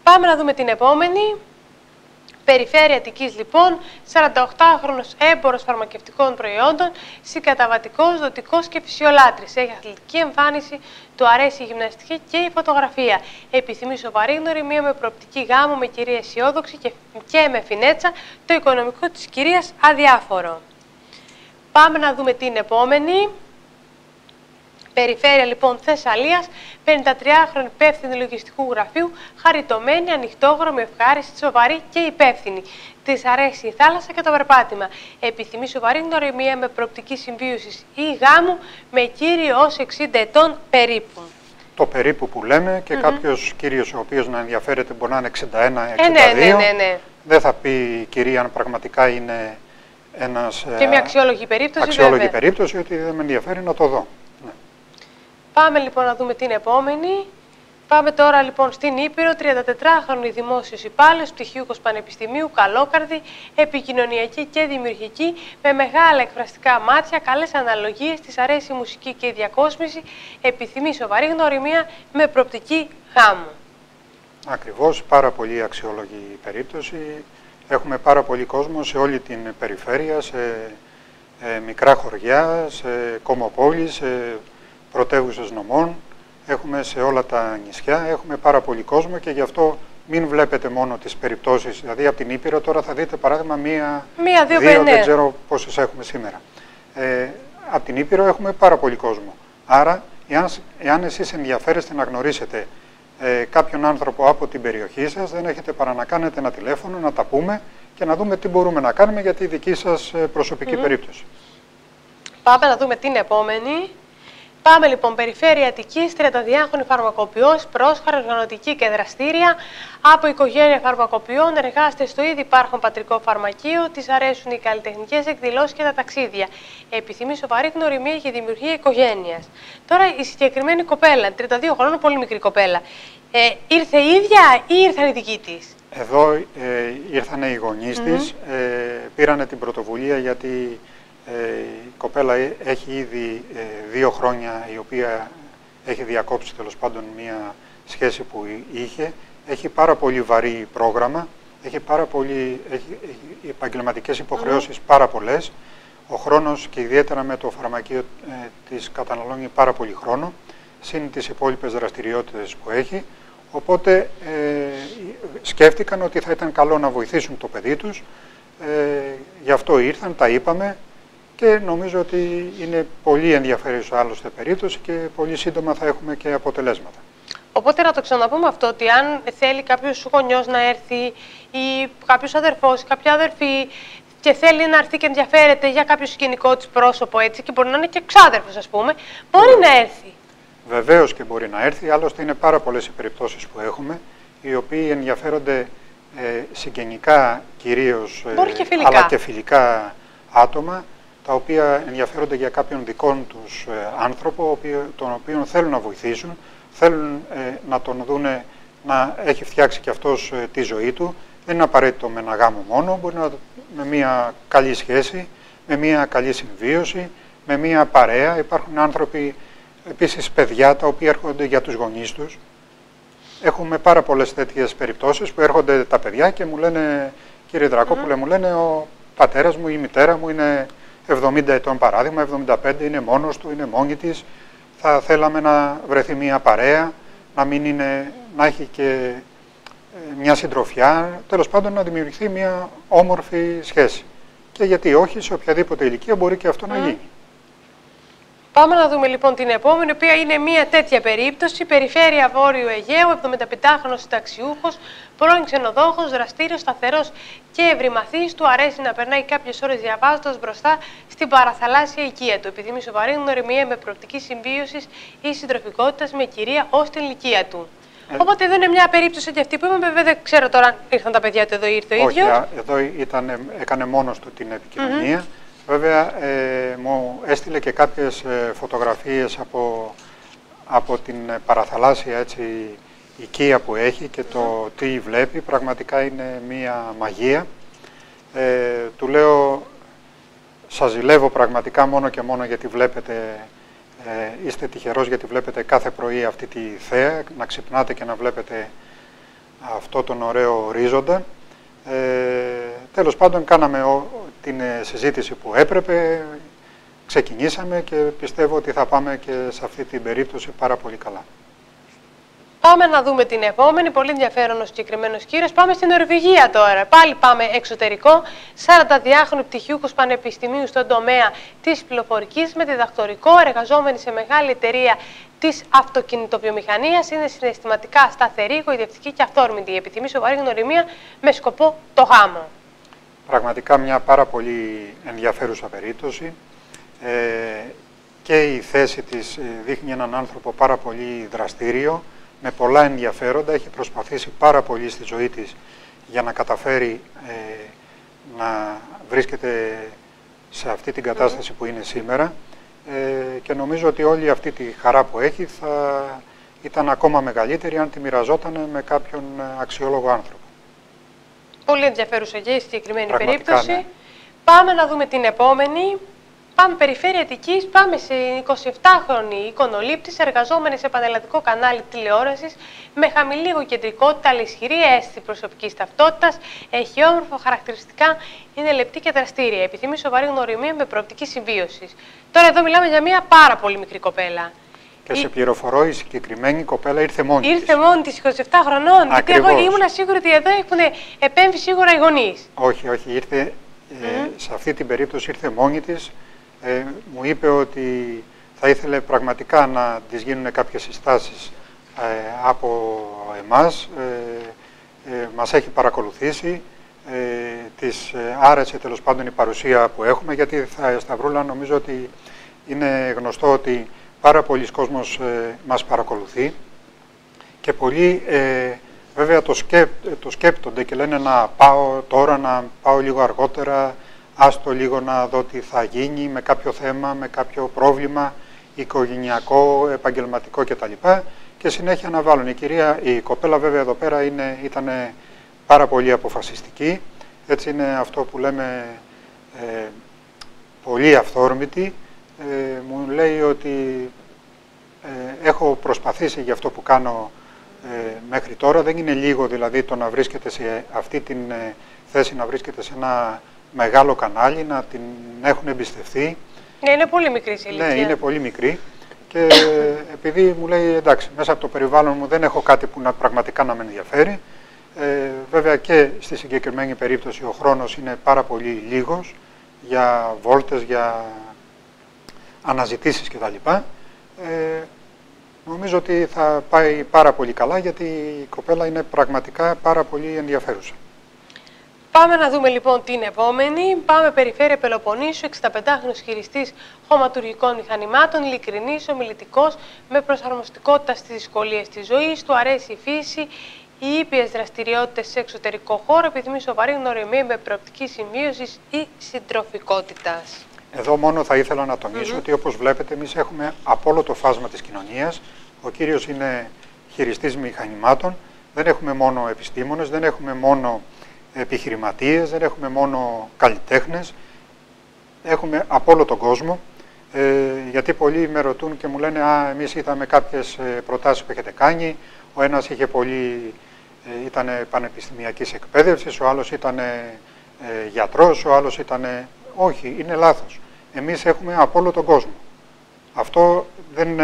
Πάμε να δούμε την επόμενη. Περιφέρεια Αττικής, λοιπόν, 48χρονος έμπορος φαρμακευτικών προϊόντων, συγκαταβατικός, δοτικός και φυσιολάτρης. Έχει αθλητική εμφάνιση, του αρέσει η γυμναστική και η φωτογραφία. Επιθυμεί σοβαρή γνωριμία με προοπτική γάμου, με κυρία αισιόδοξη και με φινέτσα, το οικονομικό της κυρίας αδιάφορο. Πάμε να δούμε την επόμενη. Περιφέρεια, λοιπόν, Θεσσαλίας, 53χρονη υπεύθυνη λογιστικού γραφείου, χαριτωμένη, ανοιχτόγραμμη, ευχάριστη, σοβαρή και υπεύθυνη. Της αρέσει η θάλασσα και το περπάτημα. Επιθυμεί σοβαρή γνωριμία με προοπτική συμβίωσης ή γάμου, με κύριο ως 60 ετών περίπου. Το περίπου που λέμε, και κάποιος κύριος ο οποίος να ενδιαφέρεται μπορεί να είναι 61-62. Ναι. Δεν θα πει η κυρία αν πραγματικά είναι Και μια αξιόλογη περίπτωση. Αξιόλογη περίπτωση ότι δεν με ενδιαφέρει να το δω. Ναι. Πάμε λοιπόν να δούμε την επόμενη. Πάμε τώρα λοιπόν στην Ήπειρο, 34χρονη δημόσιος υπάλληλος, πτυχίουχος πανεπιστημίου, καλόκαρδη, επικοινωνιακή και δημιουργική, με μεγάλα εκφραστικά μάτια, καλές αναλογίες, της αρέσει η μουσική και η διακόσμηση, επιθυμεί σοβαρή γνωριμία με προοπτική γάμου. Ακριβώς, πάρα πολύ αξιόλογη περίπτωση. Έχουμε πάρα πολύ κόσμο σε όλη την περιφέρεια, σε μικρά χωριά, σε κομμοπόλεις, σε πρωτεύουσες νομών. Έχουμε σε όλα τα νησιά, έχουμε πάρα πολύ κόσμο και γι' αυτό μην βλέπετε μόνο τις περιπτώσεις. Δηλαδή από την Ήπειρο τώρα θα δείτε παράδειγμα μία-δύο, δεν ξέρω πόσες έχουμε σήμερα. Από την Ήπειρο έχουμε πάρα πολύ κόσμο. Άρα, εάν εσείς ενδιαφέρεστε να γνωρίσετε κάποιον άνθρωπο από την περιοχή σας, δεν έχετε παρά να κάνετε ένα τηλέφωνο, να τα πούμε και να δούμε τι μπορούμε να κάνουμε για τη δική σας προσωπική περίπτωση. Πάμε να δούμε την επόμενη. Πάμε λοιπόν, περιφέρεια Αττικής, 32χρονη φαρμακοποιός, πρόσχαρη, οργανωτική και δραστήρια, από οικογένεια φαρμακοποιών, εργάζεται στο ήδη υπάρχον πατρικό φαρμακείο, της αρέσουν οι καλλιτεχνικές εκδηλώσεις και τα ταξίδια. Επιθυμεί σοβαρή γνωριμία και δημιουργία οικογένειας. Τώρα η συγκεκριμένη κοπέλα, 32 χρόνων, πολύ μικρή κοπέλα, ήρθε η ίδια ή ήρθαν οι δικοί της? Εδώ ήρθαν οι γονείς της, πήρανε την πρωτοβουλία γιατί η κοπέλα έχει ήδη 2 χρόνια η οποία έχει διακόψει τέλος πάντων μία σχέση που είχε. Έχει πάρα πολύ βαρύ πρόγραμμα, έχει επαγγελματικές υποχρεώσεις πάρα πολλές. Ο χρόνος και ιδιαίτερα με το φαρμακείο της καταναλώνει πάρα πολύ χρόνο, συν τις υπόλοιπες δραστηριότητες που έχει. Οπότε σκέφτηκαν ότι θα ήταν καλό να βοηθήσουν το παιδί τους, γι' αυτό ήρθαν, τα είπαμε. Και νομίζω ότι είναι πολύ ενδιαφέρουσα άλλωστε περίπτωση και πολύ σύντομα θα έχουμε και αποτελέσματα. Οπότε να το ξαναπούμε αυτό, ότι αν θέλει κάποιος γονιός να έρθει ή κάποιος αδερφός ή κάποια αδερφή και θέλει να έρθει και ενδιαφέρεται για κάποιο συγγενικό της πρόσωπο έτσι και μπορεί να είναι και ξάδερφος ας πούμε, μπορεί να έρθει. Βεβαίως και μπορεί να έρθει, άλλωστε είναι πάρα πολλές οι περιπτώσεις που έχουμε, οι οποίοι ενδιαφέρονται συγγενικά κυρίως, αλλά και φιλικά άτομα, τα οποία ενδιαφέρονται για κάποιον δικών τους άνθρωπο, τον οποίο θέλουν να βοηθήσουν, θέλουν να τον δούνε να έχει φτιάξει και αυτός τη ζωή του. Δεν είναι απαραίτητο με ένα γάμο μόνο, μπορεί να με μια καλή σχέση, με μια καλή συμβίωση, με μια παρέα. Υπάρχουν άνθρωποι, επίσης παιδιά, τα οποία έρχονται για τους γονείς τους. Έχουμε πάρα πολλές τέτοιες περιπτώσεις που έρχονται τα παιδιά και μου λένε, κύριε Δρακόπουλε, μου λένε ο πατέρας μου ή η μητέρα μου είναι 70 ετών παράδειγμα, 75, είναι μόνος του, είναι μόνη της. Θα θέλαμε να βρεθεί μια παρέα, να έχει και μια συντροφιά, τέλος πάντων να δημιουργηθεί μια όμορφη σχέση. Και γιατί όχι, σε οποιαδήποτε ηλικία μπορεί και αυτό να γίνει. Πάμε να δούμε λοιπόν την επόμενη, η οποία είναι μια τέτοια περίπτωση. Περιφέρεια Βόρειου Αιγαίου, 75χρονος συνταξιούχος, πρώην ξενοδόχος, δραστήριος, σταθερός και ευρυμαθής. Του αρέσει να περνάει κάποιες ώρες διαβάζοντας μπροστά στην παραθαλάσσια οικία του. Επιθυμεί σοβαρή γνωριμία με προοπτική συμβίωσης ή συντροφικότητας με κυρία ως την ηλικία του. Οπότε εδώ είναι μια περίπτωση και αυτή που είπαμε. Βέβαια δεν ξέρω τώρα αν ήρθαν τα παιδιά του, εδώ ήρθε ο ίδιος. Όχι, εδώ έκανε μόνος του την επικοινωνία. Βέβαια, μου έστειλε και κάποιες φωτογραφίες από την παραθαλάσσια έτσι, οικία που έχει και το τι βλέπει. Πραγματικά είναι μία μαγεία. Του λέω, σας ζηλεύω πραγματικά μόνο και μόνο γιατί βλέπετε, είστε τυχερός γιατί βλέπετε κάθε πρωί αυτή τη θέα, να ξυπνάτε και να βλέπετε αυτό τον ωραίο ορίζοντα. Τέλος πάντων κάναμε την συζήτηση που έπρεπε, ξεκινήσαμε και πιστεύω ότι θα πάμε και σε αυτή την περίπτωση πάρα πολύ καλά. Πάμε να δούμε την επόμενη, πολύ ενδιαφέρον ο συγκεκριμένος κύριος. Πάμε στην Νορβηγία τώρα. Πάλι πάμε εξωτερικό. 42χρονη πτυχιούχος πανεπιστημίου στον τομέα της πληροφορικής με διδακτορικό, εργαζόμενη σε μεγάλη εταιρεία της αυτοκινητοβιομηχανίας. Είναι συναισθηματικά σταθερή, γοητευτική και αυθόρμητη. Επιθυμεί σοβαρή γνωριμία με σκοπό το γάμο. Πραγματικά μια πάρα πολύ ενδιαφέρουσα περίπτωση. Και η θέση της δείχνει έναν άνθρωπο πάρα πολύ δραστήριο, με πολλά ενδιαφέροντα, έχει προσπαθήσει πάρα πολύ στη ζωή της για να καταφέρει να βρίσκεται σε αυτή την κατάσταση που είναι σήμερα και νομίζω ότι όλη αυτή τη χαρά που έχει θα ήταν ακόμα μεγαλύτερη αν τη μοιραζόταν με κάποιον αξιόλογο άνθρωπο. Πολύ ενδιαφέρουσα και η συγκεκριμένη Πραγματικά, περίπτωση. ναι. Πάμε να δούμε την επόμενη. Πάμε περιφέρεια Αττικής, πάμε σε 27χρονη εικονολήπτης, εργαζόμενη σε πανελλαδικό κανάλι τηλεόρασης, με χαμηλή εγωκεντρικότητα, αλλά ισχυρή αίσθηση προσωπικής ταυτότητας, έχει όμορφα χαρακτηριστικά, είναι λεπτή και δραστήρια, επιθυμεί σοβαρή γνωριμία με προοπτική συμβίωση. Τώρα εδώ μιλάμε για μια πάρα πολύ μικρή κοπέλα. Και σε πληροφορώ, η συγκεκριμένη κοπέλα ήρθε μόνη της. Ήρθε μόνη της, 27 χρονών. Γιατί εγώ ήμουν σίγουρη ότι εδώ έχουν επέμβει σίγουρα οι γονείς. Όχι, όχι, ήρθε, σε αυτή την περίπτωση ήρθε μόνη της. Μου είπε ότι θα ήθελε πραγματικά να της γίνουν κάποιες συστάσεις από εμάς. Μας έχει παρακολουθήσει, της άρεσε τέλος πάντων η παρουσία που έχουμε, γιατί στα Σταυρούλα νομίζω ότι είναι γνωστό ότι πάρα πολλοί κόσμος μας παρακολουθεί και πολλοί βέβαια το σκέπτονται και λένε να πάω τώρα, να πάω λίγο αργότερα, άστο λίγο να δω τι θα γίνει με κάποιο θέμα, με κάποιο πρόβλημα οικογενειακό, επαγγελματικό κτλ. Και συνέχεια να βάλουν. Η κοπέλα βέβαια εδώ πέρα ήταν πάρα πολύ αποφασιστική. Έτσι είναι αυτό που λέμε πολύ αυθόρμητη. Μου λέει ότι έχω προσπαθήσει για αυτό που κάνω μέχρι τώρα. Δεν είναι λίγο δηλαδή το να βρίσκεται σε αυτή την θέση, να βρίσκεται σε ένα μεγάλο κανάλι, να την έχουν εμπιστευτεί. Ναι, είναι πολύ μικρή σε ηλικία. Ναι, είναι πολύ μικρή. Και επειδή μου λέει εντάξει, μέσα από το περιβάλλον μου δεν έχω κάτι που πραγματικά να με ενδιαφέρει. Βέβαια και στη συγκεκριμένη περίπτωση ο χρόνος είναι πάρα πολύ λίγος για βόλτες, για αναζητήσεις κτλ. Νομίζω ότι θα πάει πάρα πολύ καλά, γιατί η κοπέλα είναι πραγματικά πάρα πολύ ενδιαφέρουσα. Πάμε να δούμε λοιπόν την επόμενη. Πάμε περιφέρεια Πελοποννήσου, 65χρονος χειριστής χωματουργικών μηχανημάτων, ειλικρινής, ομιλητικός, με προσαρμοστικότητα στις δυσκολίες της ζωής, του αρέσει η φύση, οι ήπιες δραστηριότητες σε εξωτερικό χώρο, επιθυμεί σοβαρή γνωριμία με προοπτική συμβίωσης ή συντροφικότητας. Εδώ μόνο θα ήθελα να τονίσω ότι όπως βλέπετε εμείς έχουμε από όλο το φάσμα της κοινωνίας. Ο κύριος είναι χειριστής μηχανημάτων, δεν έχουμε μόνο επιστήμονες, δεν έχουμε μόνο επιχειρηματίες, δεν έχουμε μόνο καλλιτέχνες, έχουμε από όλο τον κόσμο, γιατί πολλοί με ρωτούν και μου λένε εμείς είδαμε κάποιες προτάσεις που έχετε κάνει, ο ένας ήταν πανεπιστημιακής εκπαίδευσης, ο άλλος ήταν γιατρός, ο άλλος ήταν... Όχι, είναι λάθος. Εμείς έχουμε από όλο τον κόσμο. Αυτό δεν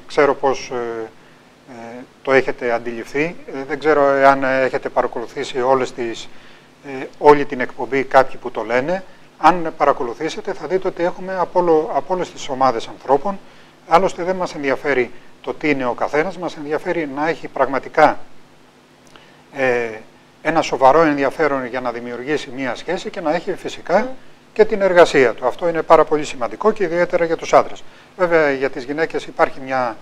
ξέρω πώς το έχετε αντιληφθεί. Δεν ξέρω αν έχετε παρακολουθήσει όλη την εκπομπή κάποιοι που το λένε. Αν παρακολουθήσετε θα δείτε ότι έχουμε από όλες τις ομάδες ανθρώπων. Άλλωστε δεν μας ενδιαφέρει το τι είναι ο καθένας, μας ενδιαφέρει να έχει πραγματικά ένα σοβαρό ενδιαφέρον για να δημιουργήσει μία σχέση και να έχει φυσικά και την εργασία του. Αυτό είναι πάρα πολύ σημαντικό και ιδιαίτερα για τους άντρες. Βέβαια για τις γυναίκες υπάρχει μια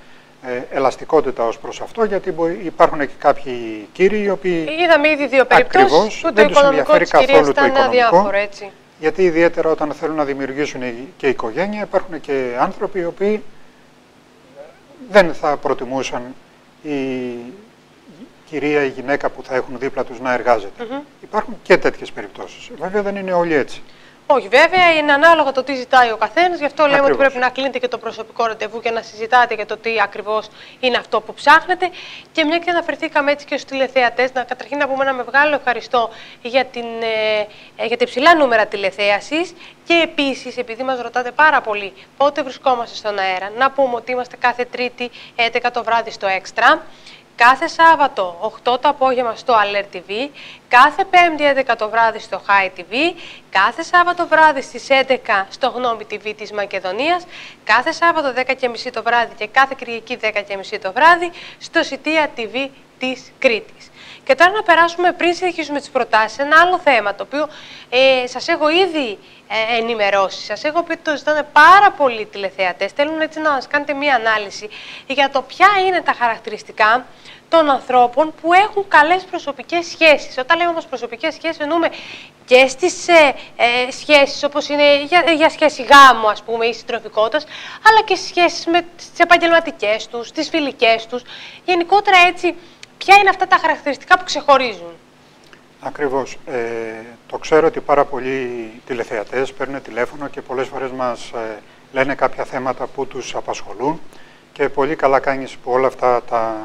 ελαστικότητα ως προς αυτό, γιατί υπάρχουν και κάποιοι κύριοι οι οποίοι είδαμε ήδη δύο περιπτώσεις που το οικονομικό της κυρίας ήταν αδιάφορο, έτσι. Γιατί ιδιαίτερα όταν θέλουν να δημιουργήσουν και οικογένεια υπάρχουν και άνθρωποι οι οποίοι δεν θα προτιμούσαν η κυρία ή γυναίκα που θα έχουν δίπλα τους να εργάζεται. Υπάρχουν και τέτοιες περιπτώσεις. Βέβαια δεν είναι όλοι έτσι. Όχι, βέβαια είναι ανάλογα το τι ζητάει ο καθένας, γι' αυτό λέμε ότι πρέπει να κλείνετε και το προσωπικό ραντεβού και να συζητάτε για το τι ακριβώς είναι αυτό που ψάχνετε. Και μια και αναφερθήκαμε έτσι και στους τηλεθεατές, καταρχήν να πούμε ένα μεγάλο ευχαριστώ για τα υψηλά νούμερα τηλεθέασης και επίσης, επειδή μας ρωτάτε πάρα πολύ πότε βρισκόμαστε στον αέρα, να πούμε ότι είμαστε κάθε Τρίτη 11 το βράδυ στο Extra. Κάθε Σάββατο 8 το απόγευμα στο Alert TV, κάθε Πέμπτη 11 το βράδυ στο High TV, κάθε Σάββατο βράδυ στις 11 στο Γνώμη TV της Μακεδονίας, κάθε Σάββατο 10.30 το βράδυ και κάθε Κυριακή 10.30 το βράδυ στο Σιτία TV της Κρήτης. Και τώρα να περάσουμε, πριν συνεχίσουμε τις προτάσεις, σε ένα άλλο θέμα, το οποίο σας έχω ήδη ενημερώσει. Σας έχω πει ότι το ζητάνε πάρα πολλοί τηλεθεατές. Θέλουν έτσι να μας κάνετε μία ανάλυση για το ποια είναι τα χαρακτηριστικά των ανθρώπων που έχουν καλές προσωπικές σχέσεις. Όταν λέμε όμως προσωπικές σχέσεις, εννοούμε και στις σχέσεις, όπως είναι για σχέση γάμου, ας πούμε, ή συντροφικότητας, αλλά και στις σχέσεις με τις επαγγελματικές τους, τις φιλικές τους. Γενικότερα έτσι, ποια είναι αυτά τα χαρακτηριστικά που ξεχωρίζουν? Ακριβώς. Το ξέρω ότι πάρα πολλοί τηλεθεατές παίρνουν τηλέφωνο και πολλές φορές μας λένε κάποια θέματα που τους απασχολούν και πολύ καλά κάνεις που όλα αυτά τα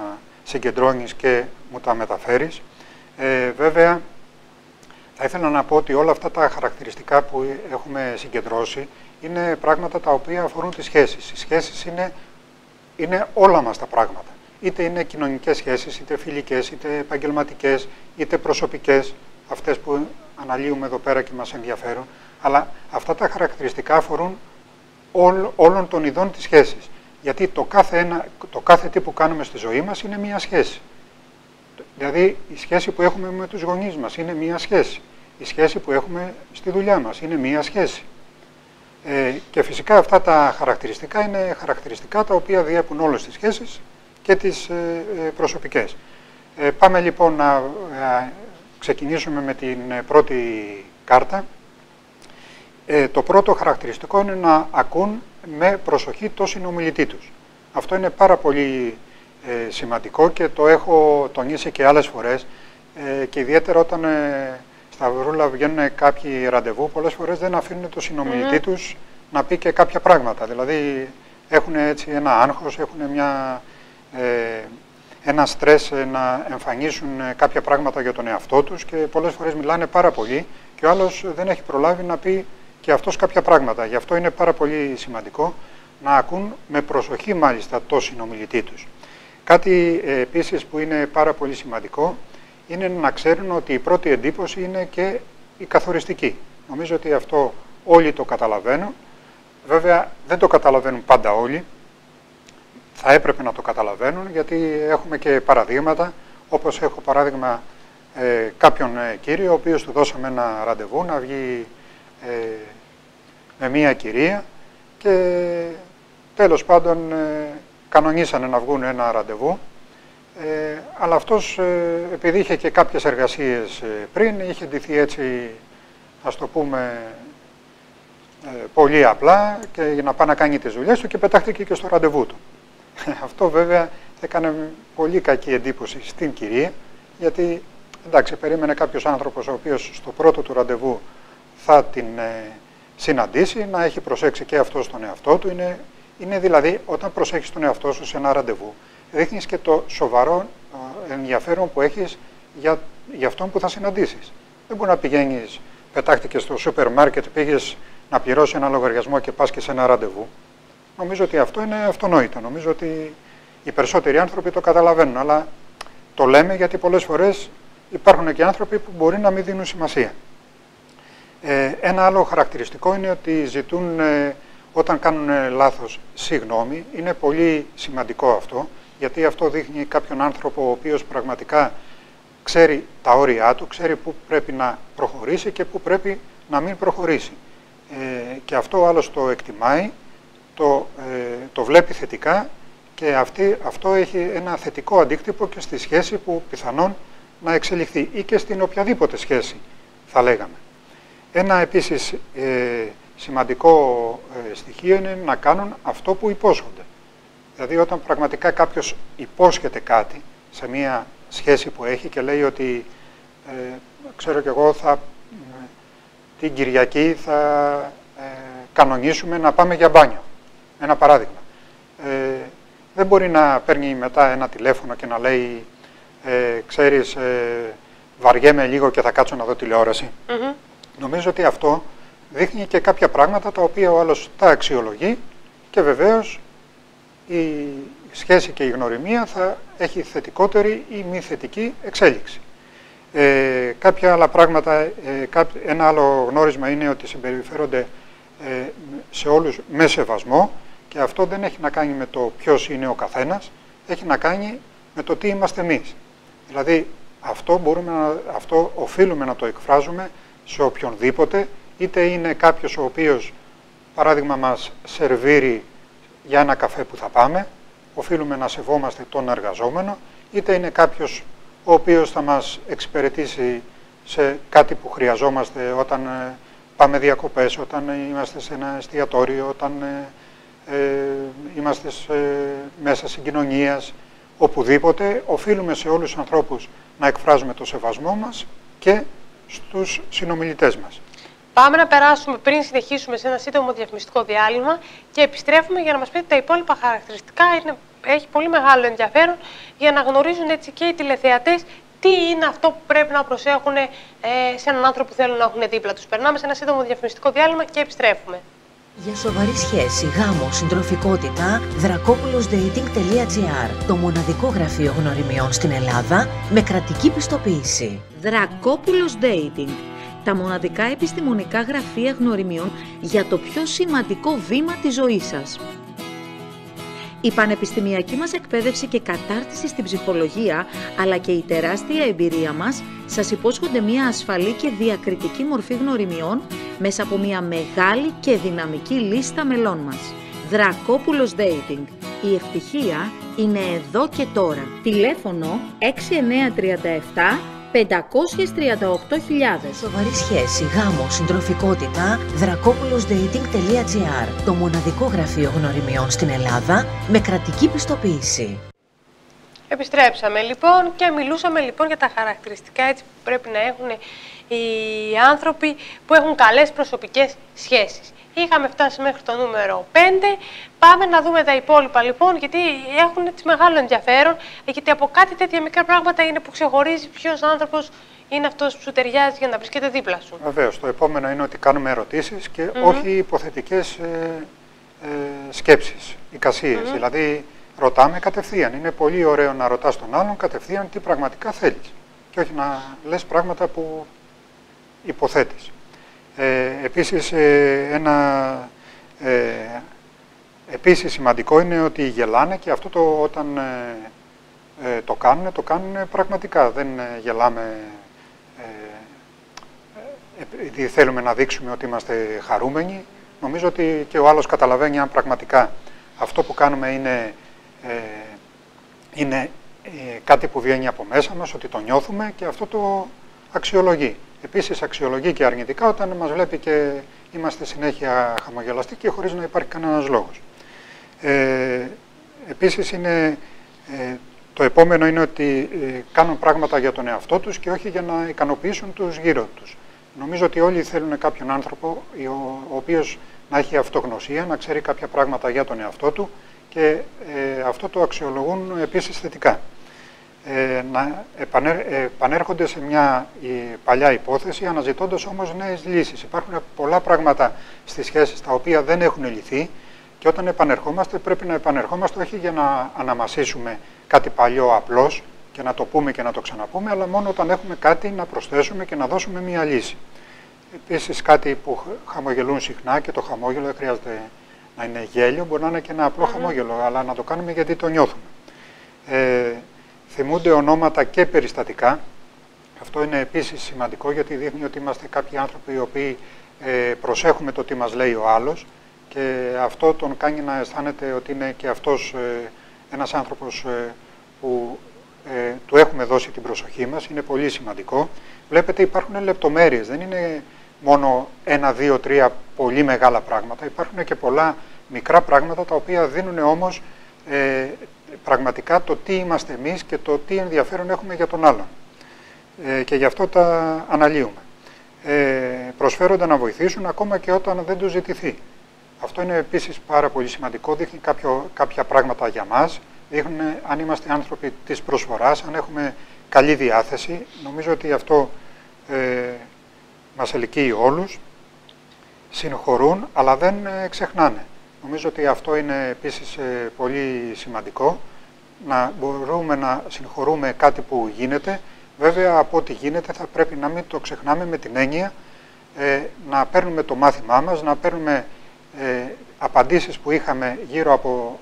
συγκεντρώνεις και μου τα μεταφέρεις. Βέβαια, θα ήθελα να πω ότι όλα αυτά τα χαρακτηριστικά που έχουμε συγκεντρώσει είναι πράγματα τα οποία αφορούν τις σχέσεις. Οι σχέσεις είναι όλα μας τα πράγματα. Είτε είναι κοινωνικές σχέσεις, είτε φιλικές, είτε επαγγελματικές, είτε προσωπικές, αυτές που αναλύουμε εδώ πέρα και μας ενδιαφέρουν. Αλλά αυτά τα χαρακτηριστικά αφορούν όλων των ειδών της σχέσης. Γιατί το κάθε τι που κάνουμε στη ζωή μας είναι μία σχέση. Δηλαδή, η σχέση που έχουμε με τους γονείς μας είναι μία σχέση. Η σχέση που έχουμε στη δουλειά μας είναι μία σχέση. Και φυσικά αυτά τα χαρακτηριστικά είναι χαρακτηριστικά τα οποία διέπουν όλες τις σχέσεις και τις προσωπικές. Πάμε λοιπόν να ξεκινήσουμε με την πρώτη κάρτα. Το πρώτο χαρακτηριστικό είναι να ακούν με προσοχή το συνομιλητή τους. Αυτό είναι πάρα πολύ σημαντικό και το έχω τονίσει και άλλες φορές και ιδιαίτερα όταν στα Βρούλα βγαίνουν κάποιοι ραντεβού, πολλές φορές δεν αφήνουν το συνομιλητή τους να πει και κάποια πράγματα. Δηλαδή έχουν έτσι ένα άγχος, έχουν ένα στρες να εμφανίσουν κάποια πράγματα για τον εαυτό τους και πολλές φορές μιλάνε πάρα πολύ και ο άλλος δεν έχει προλάβει να πει και αυτός κάποια πράγματα. Γι' αυτό είναι πάρα πολύ σημαντικό να ακούν με προσοχή μάλιστα το συνομιλητή τους. Κάτι επίσης που είναι πάρα πολύ σημαντικό είναι να ξέρουν ότι η πρώτη εντύπωση είναι και η καθοριστική. Νομίζω ότι αυτό όλοι το καταλαβαίνουν. Βέβαια δεν το καταλαβαίνουν πάντα όλοι. Θα έπρεπε να το καταλαβαίνουν γιατί έχουμε και παραδείγματα, όπως έχω παράδειγμα κάποιον κύριο ο οποίος του δώσαμε ένα ραντεβού να βγει με μία κυρία και τέλος πάντων κανονίσανε να βγουν ένα ραντεβού, αλλά αυτός επειδή είχε και κάποιες εργασίες πριν, είχε ντυθεί έτσι, ας το πούμε, πολύ απλά και για να πάει να κάνει τις δουλειές του και πετάχτηκε και στο ραντεβού του. Αυτό βέβαια έκανε πολύ κακή εντύπωση στην κυρία, γιατί εντάξει, περίμενε κάποιος άνθρωπος ο οποίος στο πρώτο του ραντεβού θα την συναντήσει, να έχει προσέξει και αυτό στον εαυτό του. Είναι δηλαδή όταν προσέχεις τον εαυτό σου σε ένα ραντεβού, δείχνεις και το σοβαρό ενδιαφέρον που έχεις για αυτόν που θα συναντήσεις. Δεν μπορεί να πηγαίνεις, πετάχτηκες στο σούπερ μάρκετ, πήγες να πληρώσεις ένα λογαριασμό και πας και σε ένα ραντεβού. Νομίζω ότι αυτό είναι αυτονόητο. Νομίζω ότι οι περισσότεροι άνθρωποι το καταλαβαίνουν, αλλά το λέμε γιατί πολλές φορές υπάρχουν και άνθρωποι που μπορεί να μην δίνουν σημασία. Ένα άλλο χαρακτηριστικό είναι ότι ζητούν όταν κάνουν λάθος συγγνώμη. Είναι πολύ σημαντικό αυτό, γιατί αυτό δείχνει κάποιον άνθρωπο ο οποίος πραγματικά ξέρει τα όρια του, ξέρει πού πρέπει να προχωρήσει και πού πρέπει να μην προχωρήσει. Και αυτό ο άλλος το εκτιμάει, το βλέπει θετικά και αυτό έχει ένα θετικό αντίκτυπο και στη σχέση που πιθανόν να εξελιχθεί ή και στην οποιαδήποτε σχέση θα λέγαμε. Ένα επίσης σημαντικό στοιχείο είναι να κάνουν αυτό που υπόσχονται. Δηλαδή όταν πραγματικά κάποιος υπόσχεται κάτι σε μία σχέση που έχει και λέει ότι ξέρω κι εγώ την Κυριακή θα κανονίσουμε να πάμε για μπάνιο. Ένα παράδειγμα. Δεν μπορεί να παίρνει μετά ένα τηλέφωνο και να λέει ξέρεις βαριέμαι λίγο και θα κάτσω να δω τηλεόραση. Νομίζω ότι αυτό δείχνει και κάποια πράγματα τα οποία ο άλλος τα αξιολογεί και βεβαίως η σχέση και η γνωριμία θα έχει θετικότερη ή μη θετική εξέλιξη. Κάποια άλλα πράγματα, ένα άλλο γνώρισμα είναι ότι συμπεριφέρονται σε όλους με σεβασμό και αυτό δεν έχει να κάνει με το ποιος είναι ο καθένας, έχει να κάνει με το τι είμαστε εμείς. Δηλαδή αυτό οφείλουμε να το εκφράζουμε σε οποιονδήποτε, είτε είναι κάποιος ο οποίος, παράδειγμα, μας σερβίρει για ένα καφέ που θα πάμε, οφείλουμε να σεβόμαστε τον εργαζόμενο, είτε είναι κάποιος ο οποίος θα μας εξυπηρετήσει σε κάτι που χρειαζόμαστε όταν πάμε διακοπές, όταν είμαστε σε ένα εστιατόριο, όταν είμαστε μέσα συγκοινωνίας, οπουδήποτε. Οφείλουμε σε όλους τους ανθρώπους να εκφράζουμε το σεβασμό μας και στους συνομιλητές μας. Πάμε να περάσουμε πριν συνεχίσουμε σε ένα σύντομο διαφημιστικό διάλειμμα και επιστρέφουμε για να μας πείτε τα υπόλοιπα χαρακτηριστικά. Έχει πολύ μεγάλο ενδιαφέρον για να γνωρίζουν έτσι και οι τηλεθεατές τι είναι αυτό που πρέπει να προσέχουν σε έναν άνθρωπο που θέλουν να έχουν δίπλα τους. Περνάμε σε ένα σύντομο διαφημιστικό διάλειμμα και επιστρέφουμε. Για σοβαρή σχέση, γάμο, συντροφικότητα, dracopoulosdating.gr, το μοναδικό γραφείο γνωριμιών στην Ελλάδα με κρατική πιστοποίηση. Dracopoulos Dating, τα μοναδικά επιστημονικά γραφεία γνωριμιών για το πιο σημαντικό βήμα της ζωής σας. Η πανεπιστημιακή μας εκπαίδευση και κατάρτιση στην ψυχολογία, αλλά και η τεράστια εμπειρία μας, σας υπόσχονται μια ασφαλή και διακριτική μορφή γνωριμιών μέσα από μια μεγάλη και δυναμική λίστα μελών μας. Dracopoulos Dating. Η ευτυχία είναι εδώ και τώρα. Τηλέφωνο 6937 538.000. Σοβαρή σχέση, γάμο, συντροφικότητα, dracopoulosdating.gr, το μοναδικό γραφείο γνωριμιών στην Ελλάδα με κρατική πιστοποίηση. Επιστρέψαμε λοιπόν και μιλούσαμε λοιπόν για τα χαρακτηριστικά έτσι που πρέπει να έχουν οι άνθρωποι που έχουν καλές προσωπικές σχέσεις. Είχαμε φτάσει μέχρι το νούμερο 5. Πάμε να δούμε τα υπόλοιπα λοιπόν, γιατί έχουν έτσι μεγάλο ενδιαφέρον. Γιατί από κάτι τέτοια μικρά πράγματα είναι που ξεχωρίζει ποιος άνθρωπος είναι αυτός που σου ταιριάζει για να βρίσκεται δίπλα σου. Βεβαίως. Το επόμενο είναι ότι κάνουμε ερωτήσεις και όχι υποθετικές σκέψεις, εικασίες. Δηλαδή, ρωτάμε κατευθείαν. Είναι πολύ ωραίο να ρωτάς τον άλλον κατευθείαν τι πραγματικά θέλεις. Και όχι να λες πράγματα που υποθέτεις. Επίσης, επίσης σημαντικό είναι ότι γελάνε και αυτό όταν το κάνουν πραγματικά. Δεν γελάμε επειδή θέλουμε να δείξουμε ότι είμαστε χαρούμενοι. Νομίζω ότι και ο άλλος καταλαβαίνει αν πραγματικά αυτό που κάνουμε είναι κάτι που βγαίνει από μέσα μας, ότι το νιώθουμε και αυτό το αξιολογεί. Επίσης αξιολογεί και αρνητικά όταν μας βλέπει και είμαστε συνέχεια χαμογελαστικοί χωρίς να υπάρχει κανένας λόγος. Επίσης το επόμενο είναι ότι κάνουν πράγματα για τον εαυτό τους και όχι για να ικανοποιήσουν τους γύρω τους. Νομίζω ότι όλοι θέλουν κάποιον άνθρωπο ο οποίος να έχει αυτογνωσία, να ξέρει κάποια πράγματα για τον εαυτό του και αυτό το αξιολογούν επίσης θετικά. Να επανέρχονται σε μια παλιά υπόθεση, αναζητώντας όμως νέες λύσεις. Υπάρχουν πολλά πράγματα στις σχέσεις τα οποία δεν έχουν λυθεί και όταν επανερχόμαστε πρέπει να επανερχόμαστε όχι για να αναμασίσουμε κάτι παλιό απλώς και να το πούμε και να το ξαναπούμε, αλλά μόνο όταν έχουμε κάτι να προσθέσουμε και να δώσουμε μια λύση. Επίσης κάτι που χαμογελούν συχνά και το χαμόγελο δεν χρειάζεται να είναι γέλιο, μπορεί να είναι και ένα απλό χαμόγελο, αλλά να το κάνουμε γιατί το νιώθουμε. Θυμούνται ονόματα και περιστατικά. Αυτό είναι επίσης σημαντικό γιατί δείχνει ότι είμαστε κάποιοι άνθρωποι οι οποίοι προσέχουμε το τι μας λέει ο άλλος και αυτό τον κάνει να αισθάνεται ότι είναι και αυτός ένας άνθρωπος που του έχουμε δώσει την προσοχή μας. Είναι πολύ σημαντικό. Βλέπετε υπάρχουν λεπτομέρειες, δεν είναι μόνο 1, 2, 3 πολύ μεγάλα πράγματα. Υπάρχουν και πολλά μικρά πράγματα τα οποία δίνουν όμως πραγματικά το τι είμαστε εμείς και το τι ενδιαφέρον έχουμε για τον άλλον. Και γι' αυτό τα αναλύουμε. Προσφέρονται να βοηθήσουν ακόμα και όταν δεν τους ζητηθεί. Αυτό είναι επίσης πάρα πολύ σημαντικό, δείχνει κάποια πράγματα για μας, δείχνουν αν είμαστε άνθρωποι της προσφοράς, αν έχουμε καλή διάθεση. Νομίζω ότι αυτό μας ελκύει όλους, συγχωρούν αλλά δεν ξεχνάνε. Νομίζω ότι αυτό είναι επίσης πολύ σημαντικό, να μπορούμε να συγχωρούμε κάτι που γίνεται. Βέβαια από ό,τι γίνεται θα πρέπει να μην το ξεχνάμε με την έννοια να παίρνουμε το μάθημά μας, να παίρνουμε απαντήσεις που είχαμε γύρω από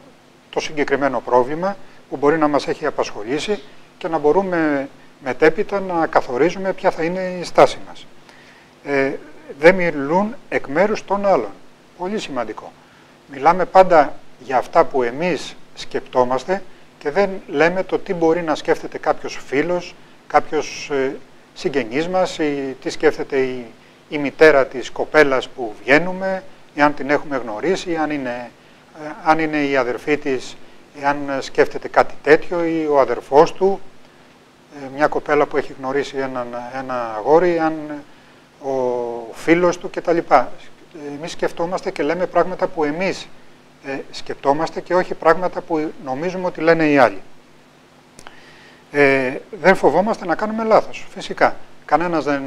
το συγκεκριμένο πρόβλημα που μπορεί να μας έχει απασχολήσει και να μπορούμε μετέπειτα να καθορίζουμε ποια θα είναι η στάση μας. Δεν μιλούν εκ μέρους των άλλων. Πολύ σημαντικό. Μιλάμε πάντα για αυτά που εμείς σκεπτόμαστε και δεν λέμε το τι μπορεί να σκέφτεται κάποιος φίλος, κάποιος συγγενής μας, ή τι σκέφτεται η μητέρα της κοπέλας που βγαίνουμε, ή αν την έχουμε γνωρίσει, αν είναι η αδερφή της, αν σκέφτεται κάτι τέτοιο, ή ο αδερφός του, μια κοπέλα που έχει γνωρίσει ένα αγόρι, αν ο φίλος του κτλ. Εμείς σκεφτόμαστε και λέμε πράγματα που εμείς σκεπτόμαστε και όχι πράγματα που νομίζουμε ότι λένε οι άλλοι. Δεν φοβόμαστε να κάνουμε λάθος, φυσικά. Κανένας δεν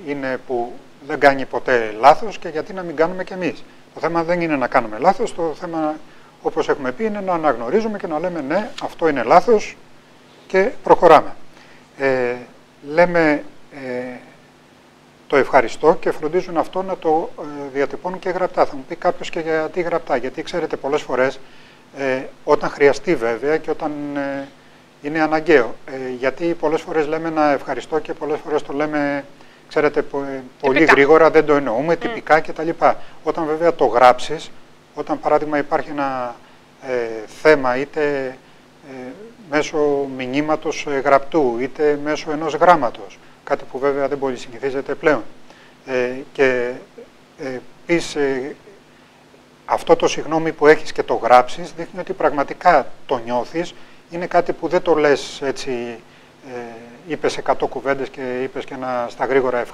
είναι που δεν κάνει ποτέ λάθος και γιατί να μην κάνουμε κι εμείς. Το θέμα δεν είναι να κάνουμε λάθος, το θέμα, όπως έχουμε πει, είναι να αναγνωρίζουμε και να λέμε ναι, αυτό είναι λάθος και προχωράμε. Λέμε το ευχαριστώ και φροντίζουν αυτό να το διατυπώνουν και γραπτά. Θα μου πει κάποιος και γιατί γραπτά, γιατί ξέρετε πολλές φορές όταν χρειαστεί βέβαια και όταν είναι αναγκαίο. Γιατί πολλές φορές λέμε ένα ευχαριστώ και πολλές φορές το λέμε, ξέρετε, πολύ γρήγορα, δεν το εννοούμε, τυπικά κτλ. Όταν βέβαια το γράψεις, όταν παράδειγμα υπάρχει ένα θέμα είτε μέσω μηνύματος γραπτού, είτε μέσω ενός γράμματος, κάτι που βέβαια δεν πολύ συνηθίζεται πλέον, και πεις αυτό το συγγνώμη που έχεις και το γράψεις, δείχνει ότι πραγματικά το νιώθεις, είναι κάτι που δεν το λες έτσι, είπες 100 κουβέντες και είπες και στα γρήγορα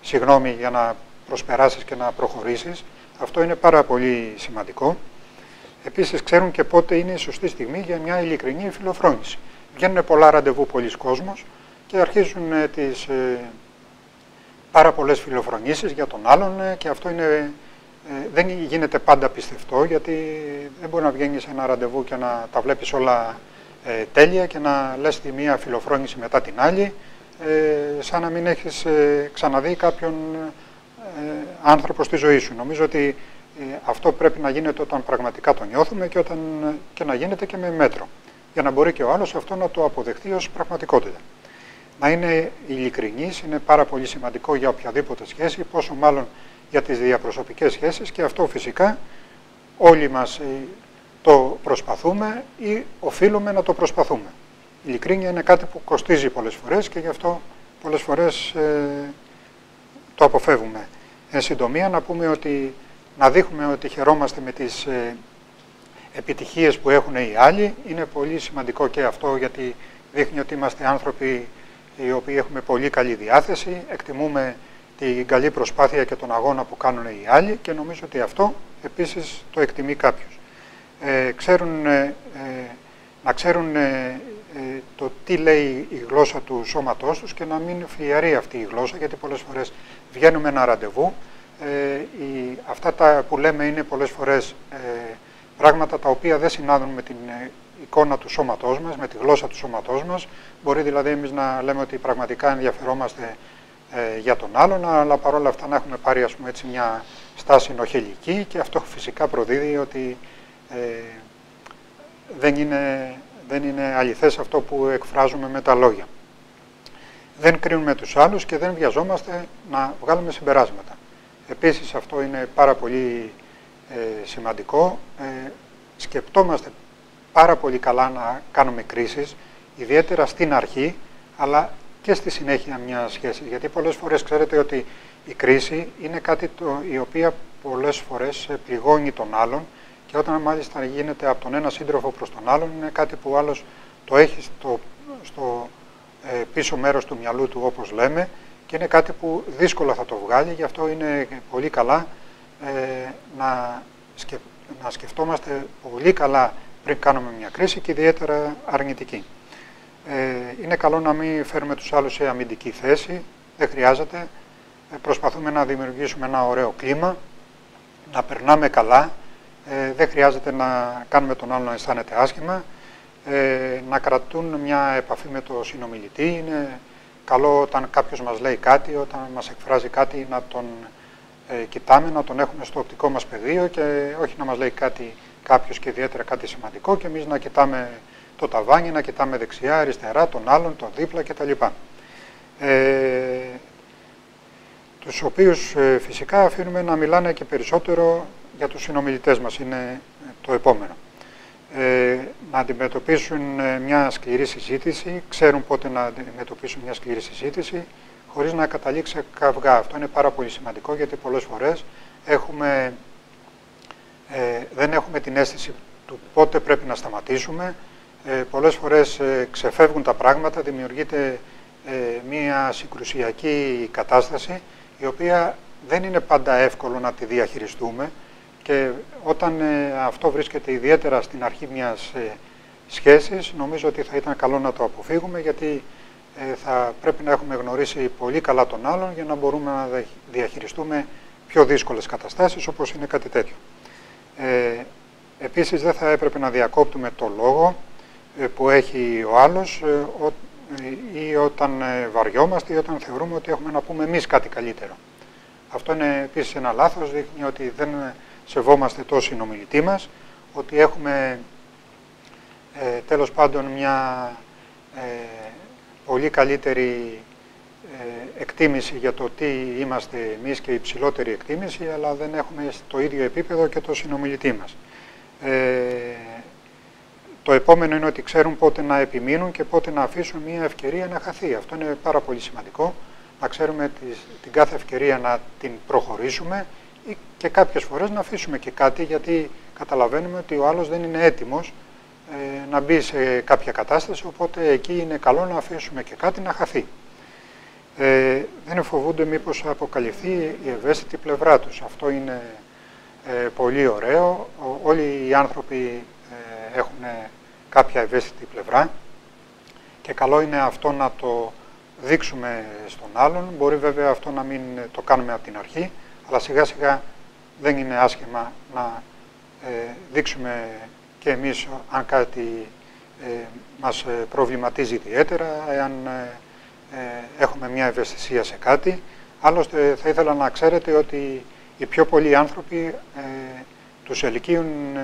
συγγνώμη για να προσπεράσεις και να προχωρήσεις. Αυτό είναι πάρα πολύ σημαντικό. Επίσης ξέρουν και πότε είναι η σωστή στιγμή για μια ειλικρινή φιλοφρόνηση. Βγαίνουν πολλά ραντεβού πολλοί κόσμος και αρχίζουν τις πάρα πολλές φιλοφρονήσεις για τον άλλον και αυτό είναι, δεν γίνεται πάντα πιστευτό, γιατί δεν μπορεί να βγαίνεις σε ένα ραντεβού και να τα βλέπεις όλα τέλεια και να λες τη μία φιλοφρόνηση μετά την άλλη, σαν να μην έχεις ξαναδεί κάποιον άνθρωπο στη ζωή σου. Νομίζω ότι αυτό πρέπει να γίνεται όταν πραγματικά το νιώθουμε και να γίνεται και με μέτρο, για να μπορεί και ο άλλος αυτό να το αποδεχτεί ως πραγματικότητα. Να είναι ειλικρινής είναι πάρα πολύ σημαντικό για οποιαδήποτε σχέση, πόσο μάλλον για τις διαπροσωπικές σχέσεις, και αυτό φυσικά όλοι μας το προσπαθούμε ή οφείλουμε να το προσπαθούμε. Η ειλικρίνεια είναι κάτι που κοστίζει πολλές φορές και γι' αυτό πολλές φορές το αποφεύγουμε. Εν συντομία να πούμε ότι να δείχνουμε ότι χαιρόμαστε με τις επιτυχίες που έχουν οι άλλοι. Είναι πολύ σημαντικό και αυτό, γιατί δείχνει ότι είμαστε άνθρωποι οι οποίοι έχουμε πολύ καλή διάθεση, εκτιμούμε την καλή προσπάθεια και τον αγώνα που κάνουν οι άλλοι και νομίζω ότι αυτό επίσης το εκτιμεί κάποιος. Να ξέρουν το τι λέει η γλώσσα του σώματός τους και να μην φιερεί αυτή η γλώσσα, γιατί πολλές φορές βγαίνουμε ένα ραντεβού, αυτά που λέμε είναι πολλές φορές πράγματα τα οποία δεν συνάδουν με την εικόνα του σώματός μας, με τη γλώσσα του σώματός μας. Μπορεί δηλαδή εμείς να λέμε ότι πραγματικά ενδιαφερόμαστε για τον άλλον, αλλά παρόλα αυτά να έχουμε πάρει, ας πούμε, έτσι, μια στάση νοχελική, και αυτό φυσικά προδίδει ότι δεν είναι αληθές αυτό που εκφράζουμε με τα λόγια. Δεν κρίνουμε τους άλλους και δεν βιαζόμαστε να βγάλουμε συμπεράσματα. Επίσης αυτό είναι πάρα πολύ σημαντικό. Σκεπτόμαστε πάρα πολύ καλά να κάνουμε κρίσεις, ιδιαίτερα στην αρχή, αλλά και στη συνέχεια μιας σχέσης. Γιατί πολλές φορές ξέρετε ότι η κρίση είναι κάτι η οποία πολλές φορές πληγώνει τον άλλον, και όταν μάλιστα γίνεται από τον ένα σύντροφο προς τον άλλον, είναι κάτι που ο άλλος το έχει στο πίσω μέρος του μυαλού του, όπως λέμε, και είναι κάτι που δύσκολα θα το βγάλει. Γι' αυτό είναι πολύ καλά να σκεφτόμαστε πολύ καλά πριν κάνουμε μια κρίση, και ιδιαίτερα αρνητική. Είναι καλό να μην φέρουμε τους άλλους σε αμυντική θέση, δεν χρειάζεται. Προσπαθούμε να δημιουργήσουμε ένα ωραίο κλίμα, να περνάμε καλά, δεν χρειάζεται να κάνουμε τον άλλο να αισθάνεται άσχημα, να κρατούν μια επαφή με το συνομιλητή. Είναι καλό όταν κάποιος μας λέει κάτι, όταν μας εκφράζει κάτι, να τον κοιτάμε, να τον έχουμε στο οπτικό μας πεδίο, και όχι να μας λέει κάτι κάποιος και ιδιαίτερα κάτι σημαντικό και εμείς να κοιτάμε το ταβάνι, να κοιτάμε δεξιά, αριστερά, τον άλλον, τον δίπλα κτλ. Τους οποίους φυσικά αφήνουμε να μιλάνε και περισσότερο για τους συνομιλητές μας, είναι το επόμενο. Να αντιμετωπίσουν μια σκληρή συζήτηση, ξέρουν πότε να αντιμετωπίσουν μια σκληρή συζήτηση, χωρίς να καταλήξει καυγά. Αυτό είναι πάρα πολύ σημαντικό, γιατί πολλές φορές δεν έχουμε την αίσθηση του πότε πρέπει να σταματήσουμε. Πολλές φορές ξεφεύγουν τα πράγματα, δημιουργείται μια συγκρουσιακή κατάσταση, η οποία δεν είναι πάντα εύκολο να τη διαχειριστούμε, και όταν αυτό βρίσκεται ιδιαίτερα στην αρχή μιας σχέσης, νομίζω ότι θα ήταν καλό να το αποφύγουμε, γιατί θα πρέπει να έχουμε γνωρίσει πολύ καλά τον άλλον για να μπορούμε να διαχειριστούμε πιο δύσκολες καταστάσεις, όπως είναι κάτι τέτοιο. Επίσης, δεν θα έπρεπε να διακόπτουμε το λόγο που έχει ο άλλος, ή όταν βαριόμαστε, ή όταν θεωρούμε ότι έχουμε να πούμε εμείς κάτι καλύτερο. Αυτό είναι επίσης ένα λάθος, δείχνει ότι δεν σεβόμαστε το συνομιλητή μας, ότι έχουμε τέλος πάντων μια πολύ καλύτερη εκτίμηση για το τι είμαστε εμείς και υψηλότερη εκτίμηση, αλλά δεν έχουμε στο ίδιο επίπεδο και το συνομιλητή μας. Το επόμενο είναι ότι ξέρουν πότε να επιμείνουν και πότε να αφήσουν μια ευκαιρία να χαθεί. Αυτό είναι πάρα πολύ σημαντικό, να ξέρουμε την κάθε ευκαιρία να την προχωρήσουμε, ή και κάποιες φορές να αφήσουμε και κάτι, γιατί καταλαβαίνουμε ότι ο άλλος δεν είναι έτοιμος να μπει σε κάποια κατάσταση, οπότε εκεί είναι καλό να αφήσουμε και κάτι να χαθεί. Δεν φοβούνται μήπως αποκαλυφθεί η ευαίσθητη πλευρά τους. Αυτό είναι πολύ ωραίο. Όλοι οι άνθρωποι έχουν κάποια ευαίσθητη πλευρά, και καλό είναι αυτό να το δείξουμε στον άλλον. Μπορεί βέβαια αυτό να μην το κάνουμε από την αρχή, αλλά σιγά σιγά δεν είναι άσχημα να δείξουμε και εμείς αν κάτι μας προβληματίζει ιδιαίτερα, εάν έχουμε μια ευαισθησία σε κάτι. Άλλωστε θα ήθελα να ξέρετε ότι οι πιο πολλοί άνθρωποι τους ελκύουν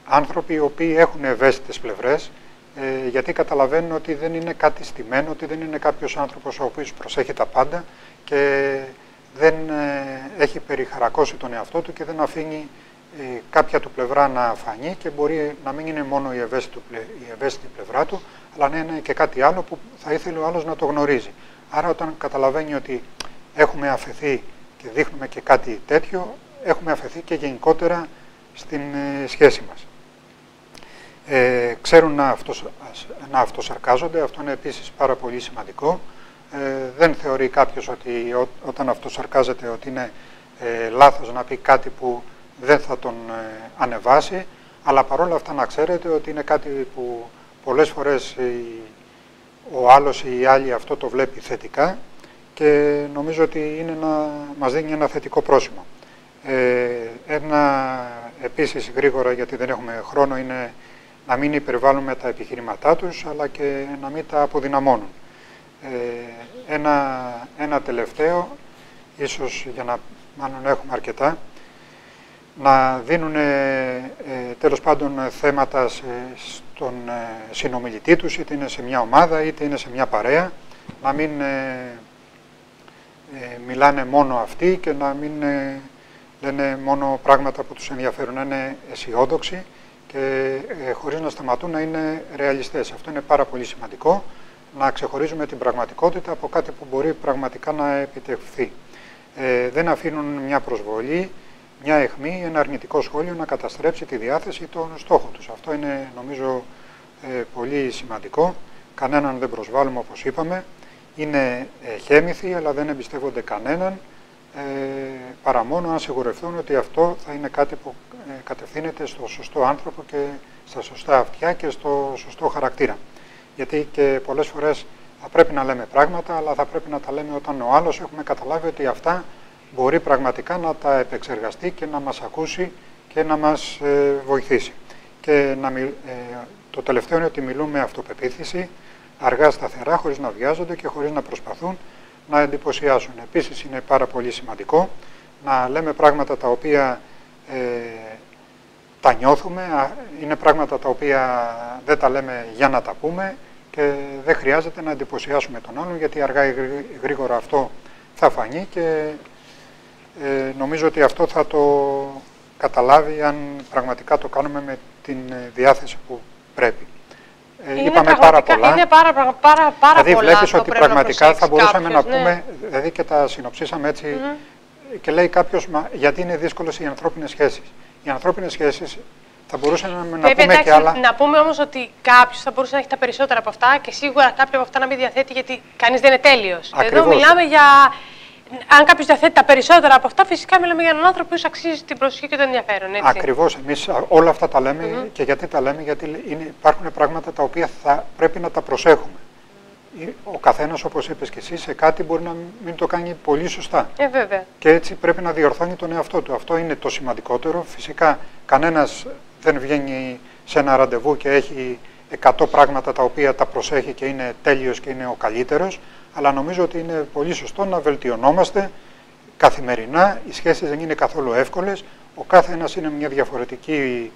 άνθρωποι οι οποίοι έχουν ευαίσθητες πλευρές, γιατί καταλαβαίνουν ότι δεν είναι κάτι στημένο, ότι δεν είναι κάποιος άνθρωπος ο οποίος προσέχει τα πάντα και δεν έχει περιχαρακώσει τον εαυτό του και δεν αφήνει κάποια του πλευρά να φανεί, και μπορεί να μην είναι μόνο η ευαίσθητη πλευρά του, αλλά να είναι και κάτι άλλο που θα ήθελε ο άλλος να το γνωρίζει. Άρα όταν καταλαβαίνει ότι έχουμε αφαιθεί και δείχνουμε και κάτι τέτοιο, έχουμε αφαιθεί και γενικότερα στην σχέση μας. Ξέρουν να αυτοσαρκάζονται, αυτό είναι επίσης πάρα πολύ σημαντικό. Δεν θεωρεί κάποιος ότι όταν αυτοσαρκάζεται ότι είναι λάθος να πει κάτι που δεν θα τον ανεβάσει, αλλά παρόλα αυτά να ξέρετε ότι είναι κάτι που πολλές φορές ο άλλος ή η άλλη αυτό το βλέπει θετικά, και νομίζω ότι είναι μας δίνει ένα θετικό πρόσημο. Επίσης γρήγορα, γιατί δεν έχουμε χρόνο, είναι να μην υπερβάλλουμε τα επιχειρηματά τους, αλλά και να μην τα αποδυναμώνουν. Ένα τελευταίο, ίσως για να μάλλον έχουμε αρκετά, να δίνουν τέλος πάντων θέματα στον συνομιλητή τους, είτε είναι σε μια ομάδα είτε είναι σε μια παρέα, να μην μιλάνε μόνο αυτοί και να μην λένε μόνο πράγματα που τους ενδιαφέρουν, να είναι αισιόδοξοι και χωρίς να σταματούν να είναι ρεαλιστές. Αυτό είναι πάρα πολύ σημαντικό, να ξεχωρίζουμε την πραγματικότητα από κάτι που μπορεί πραγματικά να επιτευχθεί. Δεν αφήνουν μια προσβολή, μια αιχμή, ένα αρνητικό σχόλιο να καταστρέψει τη διάθεση των στόχων τους. Αυτό είναι νομίζω πολύ σημαντικό. Κανέναν δεν προσβάλλουμε, όπως είπαμε. Είναι χέμηθοι, αλλά δεν εμπιστεύονται κανέναν, παρά μόνο αν σιγουρευτούν ότι αυτό θα είναι κάτι που κατευθύνεται στο σωστό άνθρωπο και στα σωστά αυτιά και στο σωστό χαρακτήρα. Γιατί και πολλές φορές θα πρέπει να λέμε πράγματα, αλλά θα πρέπει να τα λέμε όταν ο άλλος έχουμε καταλάβει ότι αυτά μπορεί πραγματικά να τα επεξεργαστεί και να μας ακούσει και να μας βοηθήσει. Και το τελευταίο είναι ότι μιλούν με αυτοπεποίθηση, αργά, σταθερά, χωρίς να βιάζονται και χωρίς να προσπαθούν να εντυπωσιάσουν. Επίσης είναι πάρα πολύ σημαντικό να λέμε πράγματα τα οποία τα νιώθουμε, είναι πράγματα τα οποία δεν τα λέμε για να τα πούμε και δεν χρειάζεται να εντυπωσιάσουμε τον άλλον, γιατί αργά ή γρήγορα αυτό θα φανεί και νομίζω ότι αυτό θα το καταλάβει αν πραγματικά το κάνουμε με την διάθεση που πρέπει. Είπαμε πάρα πολλά. Είναι πάρα δηλαδή, πολλά. Βλέπεις ότι πραγματικά θα μπορούσαμε να πούμε, δηλαδή και τα συνοψίσαμε έτσι, και λέει κάποιος, μα γιατί είναι δύσκολες οι ανθρώπινες σχέσεις. Οι ανθρώπινες σχέσεις θα μπορούσαμε να πούμε και άλλα. Να πούμε όμως ότι κάποιος θα μπορούσε να έχει τα περισσότερα από αυτά και σίγουρα κάποια από αυτά να μην διαθέτει, γιατί κανείς δεν είναι τέλειος. Εδώ μιλάμε για. Αν κάποιος διαθέτει τα περισσότερα από αυτά, φυσικά μιλάμε για έναν άνθρωπο που αξίζει την προσοχή και το ενδιαφέρον. Έτσι. Ακριβώς. Εμείς όλα αυτά τα λέμε και γιατί τα λέμε, γιατί υπάρχουν πράγματα τα οποία θα πρέπει να τα προσέχουμε. Ο καθένας, όπως είπες και εσύ, σε κάτι μπορεί να μην το κάνει πολύ σωστά. Βέβαια. Και έτσι πρέπει να διορθώνει τον εαυτό του. Αυτό είναι το σημαντικότερο. Φυσικά, κανένας δεν βγαίνει σε ένα ραντεβού και έχει 100 πράγματα τα οποία τα προσέχει και είναι τέλειος και είναι ο καλύτερος. Αλλά νομίζω ότι είναι πολύ σωστό να βελτιωνόμαστε καθημερινά. Οι σχέσεις δεν είναι καθόλου εύκολες. Ο κάθε ένας είναι μια διαφορετική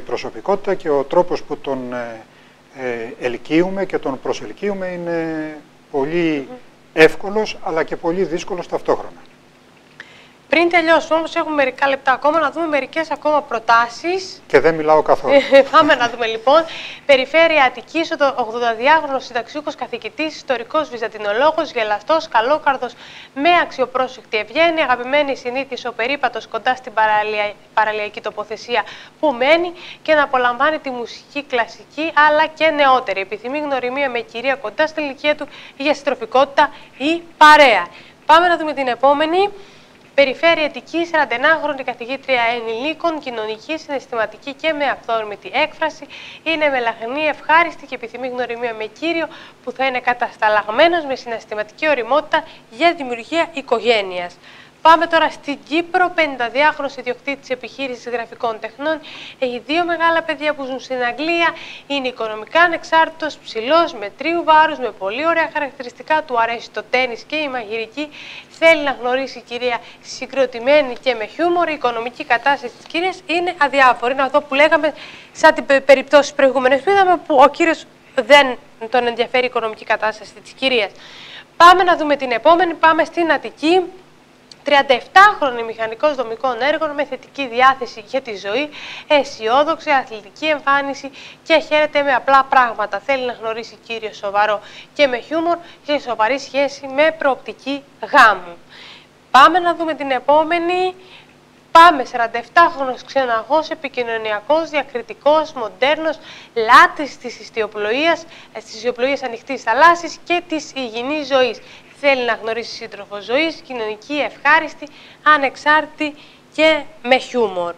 προσωπικότητα και ο τρόπος που τον ελκύουμε και τον προσελκύουμε είναι πολύ εύκολος, αλλά και πολύ δύσκολος ταυτόχρονα. Πριν τελειώσουμε όμως, έχουμε μερικά λεπτά ακόμα να δούμε μερικές ακόμα προτάσεις. Και δεν μιλάω καθόλου. Πάμε να δούμε λοιπόν. Περιφέρεια Αττικής, ο 82χρονος συνταξιούχος καθηγητής, ιστορικός βυζαντινολόγος, γελαστός, καλόκαρδος, με αξιοπρόσεκτη ευγένεια, αγαπημένη συνήθις ο περίπατος κοντά στην παραλιακή τοποθεσία που μένει και να απολαμβάνει τη μουσική κλασική αλλά και νεότερη. Επιθυμεί γνωριμία με κυρία κοντά στην ηλικία του για συντροφικότητα ή παρέα. Πάμε να δούμε την επόμενη. Περιφέρεια Αττικής, 41χρονη καθηγήτρια ενηλίκων, κοινωνική, συναισθηματική και με αυθόρμητη έκφραση. Είναι μελαχνή, ευχάριστη και επιθυμεί γνωριμία με κύριο που θα είναι κατασταλαγμένος με συναισθηματική ωριμότητα για δημιουργία οικογένειας. Πάμε τώρα στην Κύπρο. 52χρονος ιδιοκτήτης επιχείρησης γραφικών τεχνών. Έχει 2 μεγάλα παιδιά που ζουν στην Αγγλία. Είναι οικονομικά ανεξάρτητος, ψηλός, μετρίου βάρους, με πολύ ωραία χαρακτηριστικά. Του αρέσει το τένις και η μαγειρική. Θέλει να γνωρίσει η κυρία συγκροτημένη και με χιούμορ. Η οικονομική κατάσταση της κυρίας είναι αδιάφορη. Είναι αυτό που λέγαμε σαν την περιπτώσεις προηγούμενες που είδαμε, που ο κύριος δεν τον ενδιαφέρει η οικονομική κατάσταση της κυρίας. Πάμε να δούμε την επόμενη. Πάμε στην Αττική. 37χρονη μηχανικός δομικών έργων με θετική διάθεση για τη ζωή, αισιόδοξη, αθλητική εμφάνιση και χαίρεται με απλά πράγματα. Θέλει να γνωρίσει κύριο σοβαρό και με χιούμορ και σοβαρή σχέση με προοπτική γάμου. Πάμε να δούμε την επόμενη. Πάμε, 47χρονος ξεναγός, επικοινωνιακός, διακριτικός, μοντέρνος, λάτρης της ιστιοπλοείας ανοιχτής θαλάσσης και της υγιεινής ζωής. Θέλει να γνωρίσει σύντροφο ζωής, κοινωνική, ευχάριστη, ανεξάρτητη και με χιούμορ.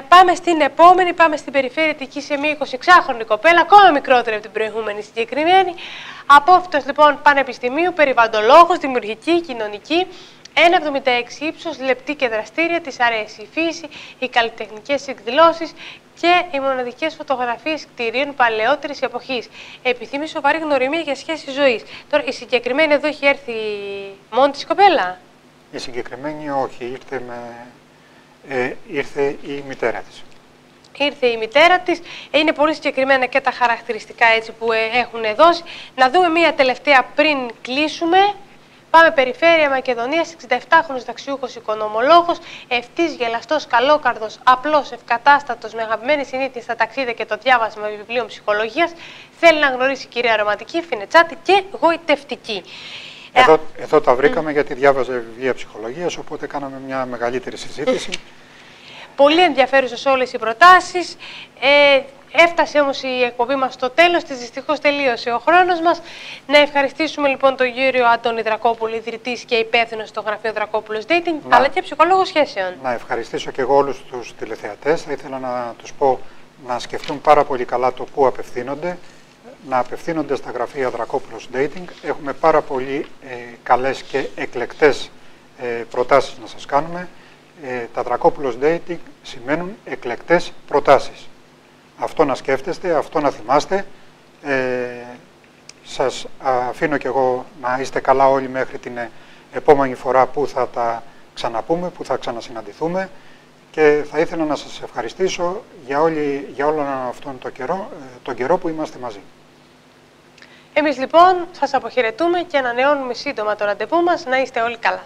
Πάμε στην επόμενη, πάμε στην περιφέρεια Αττικής σε μια 26χρονη κοπέλα, ακόμα μικρότερη από την προηγούμενη συγκεκριμένη. Απόφυτος λοιπόν πανεπιστημίου, περιβαλλοντολόγος, δημιουργική, κοινωνική. 1,76 ύψος, λεπτή και δραστήρια, της αρέσει η φύση, οι καλλιτεχνικές εκδηλώσεις και οι μοναδικές φωτογραφίες κτηρίων παλαιότερης εποχής. Επιθυμεί σοβαρή γνωριμία για σχέση ζωής. Τώρα, η συγκεκριμένη εδώ έχει έρθει μόνη της κοπέλα. Η συγκεκριμένη όχι, ήρθε η μητέρα της. Ήρθε η μητέρα της, είναι πολύ συγκεκριμένα και τα χαρακτηριστικά έτσι που έχουν δώσει. Να δούμε μία τελευταία πριν κλείσουμε. Πάμε περιφέρεια Μακεδονίας, 67χρονος ταξιούχος οικονομολόγος, ευτής, γελαστός, καλόκαρδος, απλός, ευκατάστατος, με αγαπημένη συνήθεια στα ταξίδια και το διάβασμα βιβλίων ψυχολογίας. Θέλει να γνωρίσει κυρία ρομαντική, φινετσάτη και γοητευτική. Εδώ τα βρήκαμε γιατί διάβαζε βιβλία ψυχολογίας, οπότε κάναμε μια μεγαλύτερη συζήτηση. Πολύ ενδιαφέρουσες όλες οι προτάσεις. Έφτασε όμως η εκπομπή μας στο τέλος της, δυστυχώς τελείωσε ο χρόνος μας. Να ευχαριστήσουμε λοιπόν τον κύριο Αντώνη Δρακόπουλο, ιδρυτής και υπεύθυνος στο γραφείο Δρακόπουλος Dating, αλλά και ψυχολόγος σχέσεων. Να ευχαριστήσω και εγώ όλους τους τηλεθεατές. Θα ήθελα να τους πω να σκεφτούν πάρα πολύ καλά το πού απευθύνονται, να απευθύνονται στα γραφεία Δρακόπουλος Dating. Έχουμε πάρα πολύ καλές και εκλεκτές προτάσεις να σας κάνουμε. Τα Δρακόπουλος Dating σημαίνουν εκλεκτές προτάσεις. Αυτό να σκέφτεστε, αυτό να θυμάστε. Σας αφήνω και εγώ να είστε καλά όλοι μέχρι την επόμενη φορά που θα τα ξαναπούμε, που θα ξανασυναντηθούμε. και θα ήθελα να σας ευχαριστήσω για όλον αυτόν τον καιρό που είμαστε μαζί. Εμείς λοιπόν σας αποχαιρετούμε και ανανεώνουμε σύντομα το ραντεβού μας. Να είστε όλοι καλά.